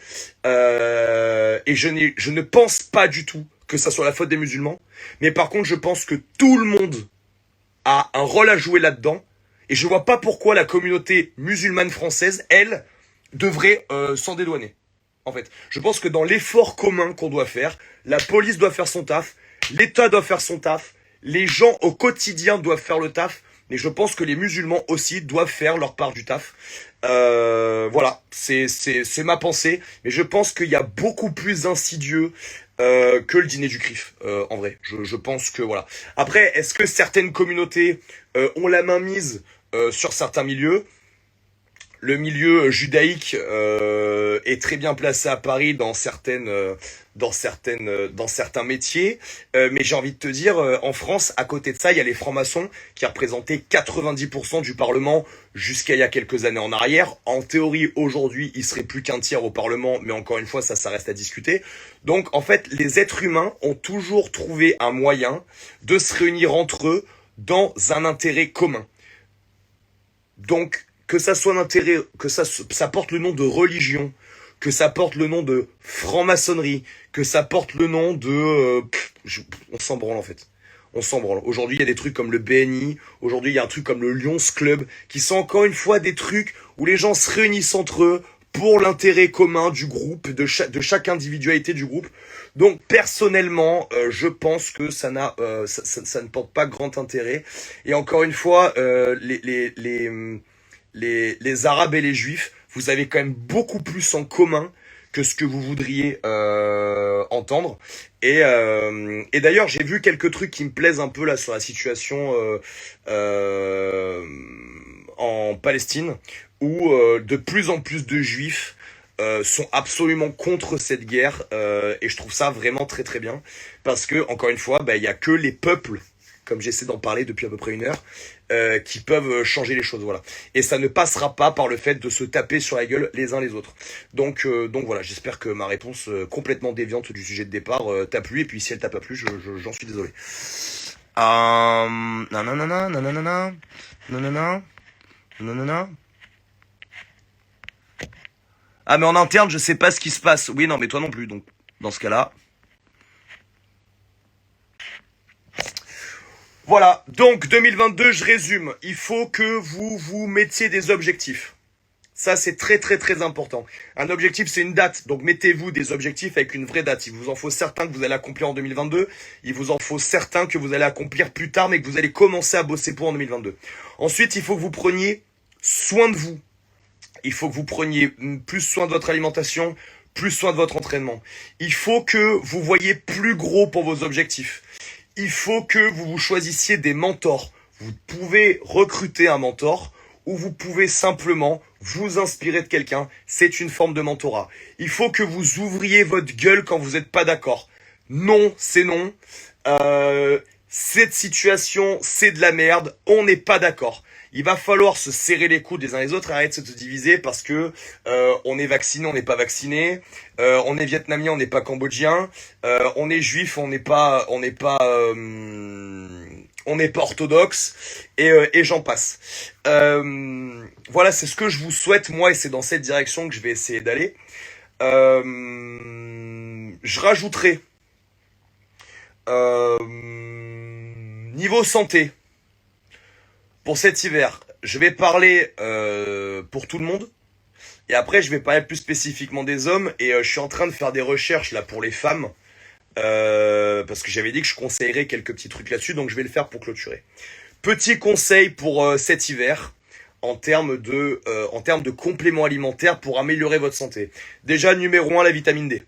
Et je ne pense pas du tout que ça soit la faute des musulmans. Mais par contre, je pense que tout le monde a un rôle à jouer là-dedans. Et je vois pas pourquoi la communauté musulmane française, elle, devrait s'en dédouaner. En fait, je pense que dans l'effort commun qu'on doit faire, la police doit faire son taf, l'État doit faire son taf, les gens au quotidien doivent faire le taf, mais je pense que les musulmans aussi doivent faire leur part du taf. Voilà, c'est ma pensée, mais je pense qu'il y a beaucoup plus insidieux que le dîner du CRIF, en vrai. Je pense que voilà. Après, est-ce que certaines communautés ont la main mise sur certains milieux? Le milieu judaïque est très bien placé à Paris dans certains métiers, mais j'ai envie de te dire, en France, à côté de ça, il y a les francs-maçons qui représentaient 90% du Parlement jusqu'à il y a quelques années en arrière. En théorie, aujourd'hui, il serait plus qu'un tiers au Parlement, mais encore une fois, ça reste à discuter. Donc, en fait, les êtres humains ont toujours trouvé un moyen de se réunir entre eux dans un intérêt commun. Donc, que ça soit un intérêt, que ça porte le nom de religion, que ça porte le nom de franc-maçonnerie, que ça porte le nom de... on s'en branle en fait. On s'en branle. Aujourd'hui, il y a des trucs comme le BNI, aujourd'hui, il y a un truc comme le Lions Club, qui sont encore une fois des trucs où les gens se réunissent entre eux pour l'intérêt commun du groupe, de chaque individualité du groupe. Donc, personnellement, je pense que ça ne porte pas grand intérêt. Et encore une fois, les Arabes et les Juifs, vous avez quand même beaucoup plus en commun que ce que vous voudriez entendre. Et d'ailleurs, j'ai vu quelques trucs qui me plaisent un peu là sur la situation en Palestine, où de plus en plus de Juifs sont absolument contre cette guerre, et je trouve ça vraiment très bien, parce que encore une fois, il y a que les peuples, comme j'essaie d'en parler depuis à peu près une heure, qui peuvent changer les choses, voilà. Et ça ne passera pas par le fait de se taper sur la gueule les uns les autres. Donc voilà, j'espère que ma réponse complètement déviante du sujet de départ t'a plu, et puis si elle t'a pas plu, j'en suis désolé. Nanana. Ah, mais en interne, je sais pas ce qui se passe. Oui, non, mais toi non plus. Donc, dans ce cas-là. Voilà. Donc, 2022, je résume. Il faut que vous vous mettiez des objectifs. Ça, c'est très très très important. Un objectif, c'est une date. Donc mettez-vous des objectifs avec une vraie date. Il vous en faut certains que vous allez accomplir en 2022. Il vous en faut certains que vous allez accomplir plus tard, mais que vous allez commencer à bosser pour en 2022. Ensuite, il faut que vous preniez soin de vous. Il faut que vous preniez plus soin de votre alimentation, plus soin de votre entraînement. Il faut que vous voyez plus gros pour vos objectifs. Il faut que vous vous choisissiez des mentors. Vous pouvez recruter un mentor ou vous pouvez simplement vous inspirer de quelqu'un. C'est une forme de mentorat. Il faut que vous ouvriez votre gueule quand vous n'êtes pas d'accord. Non, c'est non. Cette situation, c'est de la merde. On n'est pas d'accord. Il va falloir se serrer les coudes les uns les autres, arrêter de se diviser parce que on est vacciné, on n'est pas vacciné, on est vietnamien, on n'est pas cambodgien, on est juif, on n'est pas orthodoxe et j'en passe. Voilà, c'est ce que je vous souhaite moi et c'est dans cette direction que je vais essayer d'aller. Je rajouterai niveau santé. Pour cet hiver, je vais parler pour tout le monde. Et après, je vais parler plus spécifiquement des hommes. Et je suis en train de faire des recherches là pour les femmes. Parce que j'avais dit que je conseillerais quelques petits trucs là-dessus. Donc je vais le faire pour clôturer. Petit conseil pour cet hiver en termes de compléments alimentaires pour améliorer votre santé. Déjà, numéro 1, la vitamine D.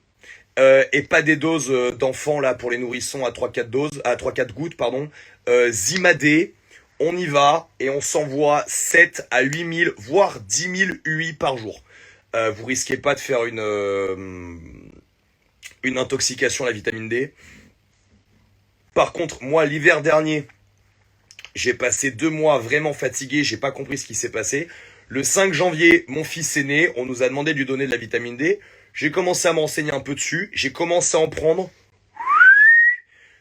Et pas des doses d'enfants là pour les nourrissons à 3-4 gouttes, pardon. Zimadé. On y va et on s'envoie 7 à 8 000, voire 10 000 UI par jour. Vous risquez pas de faire une intoxication à la vitamine D. Par contre, moi, l'hiver dernier, j'ai passé 2 mois vraiment fatigué, j'ai pas compris ce qui s'est passé. Le 5 janvier, mon fils est né, on nous a demandé de lui donner de la vitamine D. J'ai commencé à m'enseigner un peu dessus, j'ai commencé à en prendre.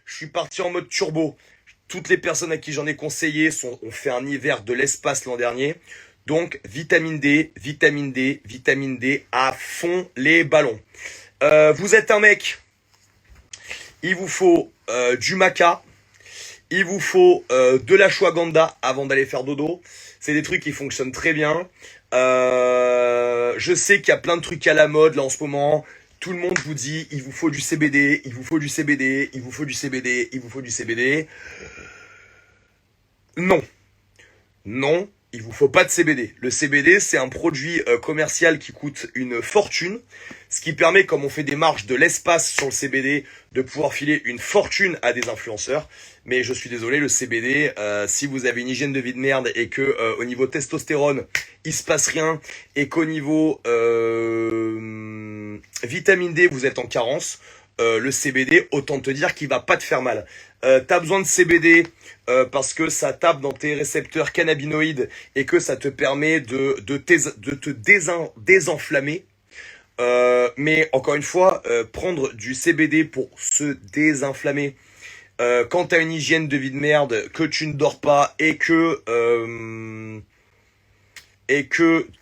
Je suis parti en mode turbo. Toutes les personnes à qui j'en ai conseillé ont fait un hiver de l'espace l'an dernier. Donc, vitamine D, vitamine D, vitamine D à fond les ballons. Vous êtes un mec, il vous faut du maca, il vous faut de l'ashwagandha avant d'aller faire dodo. C'est des trucs qui fonctionnent très bien. Je sais qu'il y a plein de trucs à la mode là en ce moment. Tout le monde vous dit, il vous faut du CBD, il vous faut du CBD, il vous faut du CBD, il vous faut du CBD. Non. Non, il vous faut pas de CBD. Le CBD, c'est un produit commercial qui coûte une fortune. Ce qui permet, comme on fait des marges de l'espace sur le CBD, de pouvoir filer une fortune à des influenceurs. Mais je suis désolé, le CBD, si vous avez une hygiène de vie de merde et que au niveau testostérone, il se passe rien, et qu'au niveau vitamine D, vous êtes en carence, le CBD, autant te dire qu'il va pas te faire mal. T'as besoin de CBD parce que ça tape dans tes récepteurs cannabinoïdes et que ça te permet de te désenflammer. Mais encore une fois, prendre du CBD pour se désinflammer, quand t'as une hygiène de vie de merde, que tu ne dors pas et que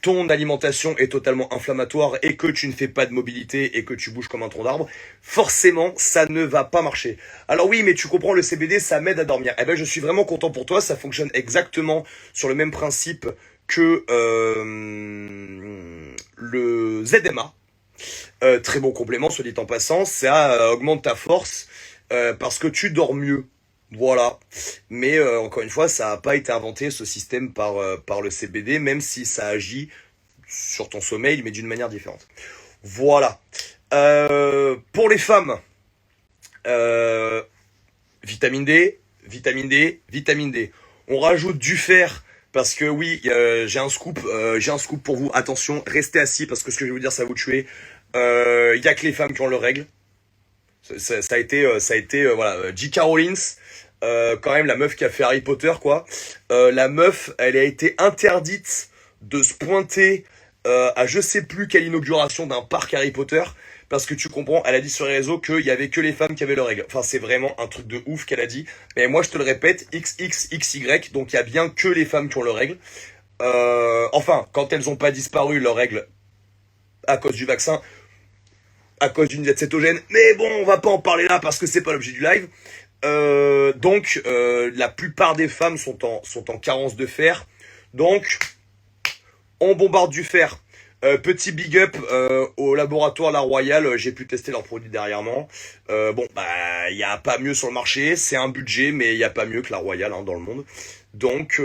ton alimentation est totalement inflammatoire et que tu ne fais pas de mobilité et que tu bouges comme un tronc d'arbre, forcément, ça ne va pas marcher. Alors oui, mais tu comprends, le CBD, ça m'aide à dormir. Eh ben, je suis vraiment content pour toi, ça fonctionne exactement sur le même principe que le ZMA. Très bon complément, soit dit en passant, ça augmente ta force parce que tu dors mieux. Voilà. Mais encore une fois, ça n'a pas été inventé ce système par le CBD, même si ça agit sur ton sommeil, mais d'une manière différente. Voilà. Pour les femmes, vitamine D, vitamine D, vitamine D. On rajoute du fer parce que oui, j'ai un scoop pour vous. Attention, restez assis parce que ce que je vais vous dire, ça va vous tuer. Il y a que les femmes qui ont leurs règles. Ça a été voilà, J.K. Rowling, quand même la meuf qui a fait Harry Potter quoi. La meuf, elle a été interdite de se pointer à je sais plus quelle inauguration d'un parc Harry Potter parce que tu comprends, elle a dit sur les réseaux qu'il y avait que les femmes qui avaient leurs règles. Enfin, c'est vraiment un truc de ouf qu'elle a dit. Mais moi, je te le répète, XXXY, donc il y a bien que les femmes qui ont leurs règles. Enfin, quand elles ont pas disparu, leurs règles à cause du vaccin, à cause d'une diète cétogène. Mais bon, on va pas en parler là parce que c'est pas l'objet du live. Donc, la plupart des femmes sont en carence de fer. Donc, on bombarde du fer. Petit big up au laboratoire La Royale, j'ai pu tester leurs produits dernièrement. Bon, bah, il n'y a pas mieux sur le marché, c'est un budget, mais il n'y a pas mieux que La Royale dans le monde. Donc,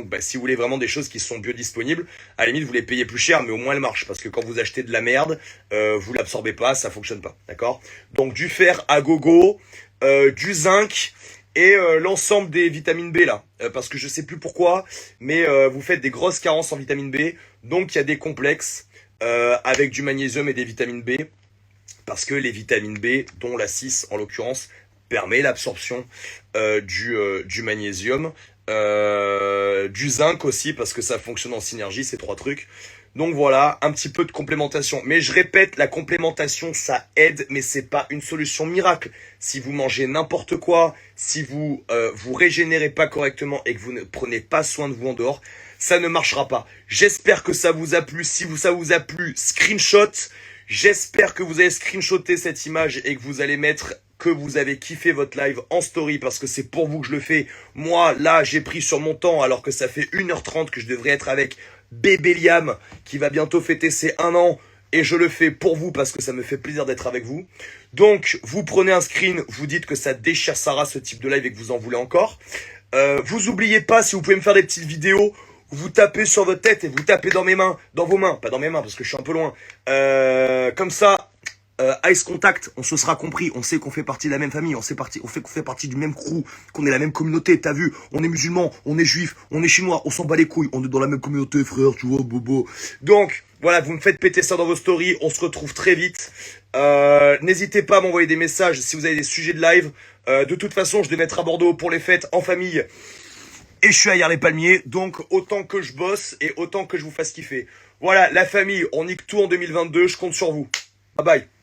bah, si vous voulez vraiment des choses qui sont biodisponibles, à la limite, vous les payez plus cher, mais au moins elles marchent. Parce que quand vous achetez de la merde, vous l'absorbez pas, ça fonctionne pas, d'accord? Donc, du fer à gogo, du zinc et l'ensemble des vitamines B là. Parce que je sais plus pourquoi, mais vous faites des grosses carences en vitamine B. Donc, il y a des complexes avec du magnésium et des vitamines B. Parce que les vitamines B, dont la 6 en l'occurrence, permet l'absorption du magnésium, du zinc aussi, parce que ça fonctionne en synergie, ces trois trucs. Donc voilà, un petit peu de complémentation. Mais je répète, la complémentation, ça aide, mais c'est pas une solution miracle. Si vous mangez n'importe quoi, si vous vous régénérez pas correctement et que vous ne prenez pas soin de vous en dehors, ça ne marchera pas. J'espère que ça vous a plu. Si ça vous a plu, screenshot. J'espère que vous avez screenshoté cette image et que vous allez mettre que vous avez kiffé votre live en story parce que c'est pour vous que je le fais. Moi, là, j'ai pris sur mon temps alors que ça fait 1h30 que je devrais être avec bébé Liam qui va bientôt fêter ses 1 an et je le fais pour vous parce que ça me fait plaisir d'être avec vous. Donc, vous prenez un screen, vous dites que ça déchire Sarah ce type de live et que vous en voulez encore. Vous oubliez pas, si vous pouvez me faire des petites vidéos, vous tapez sur votre tête et vous tapez dans mes mains, dans vos mains, pas dans mes mains parce que je suis un peu loin. Comme ça, Ice Contact, on se sera compris, on sait qu'on fait partie de la même famille, on fait partie du même crew, qu'on est la même communauté, t'as vu, on est musulmans, on est juifs, on est chinois, on s'en bat les couilles, on est dans la même communauté, frère, tu vois, bobo. Donc, voilà, vous me faites péter ça dans vos stories, on se retrouve très vite. N'hésitez pas à m'envoyer des messages si vous avez des sujets de live. De toute façon, je devais être à Bordeaux pour les fêtes en famille. Et je suis à Hyères-les-Palmiers, donc autant que je bosse et autant que je vous fasse kiffer. Voilà, la famille, on nique tout en 2022, je compte sur vous. Bye bye.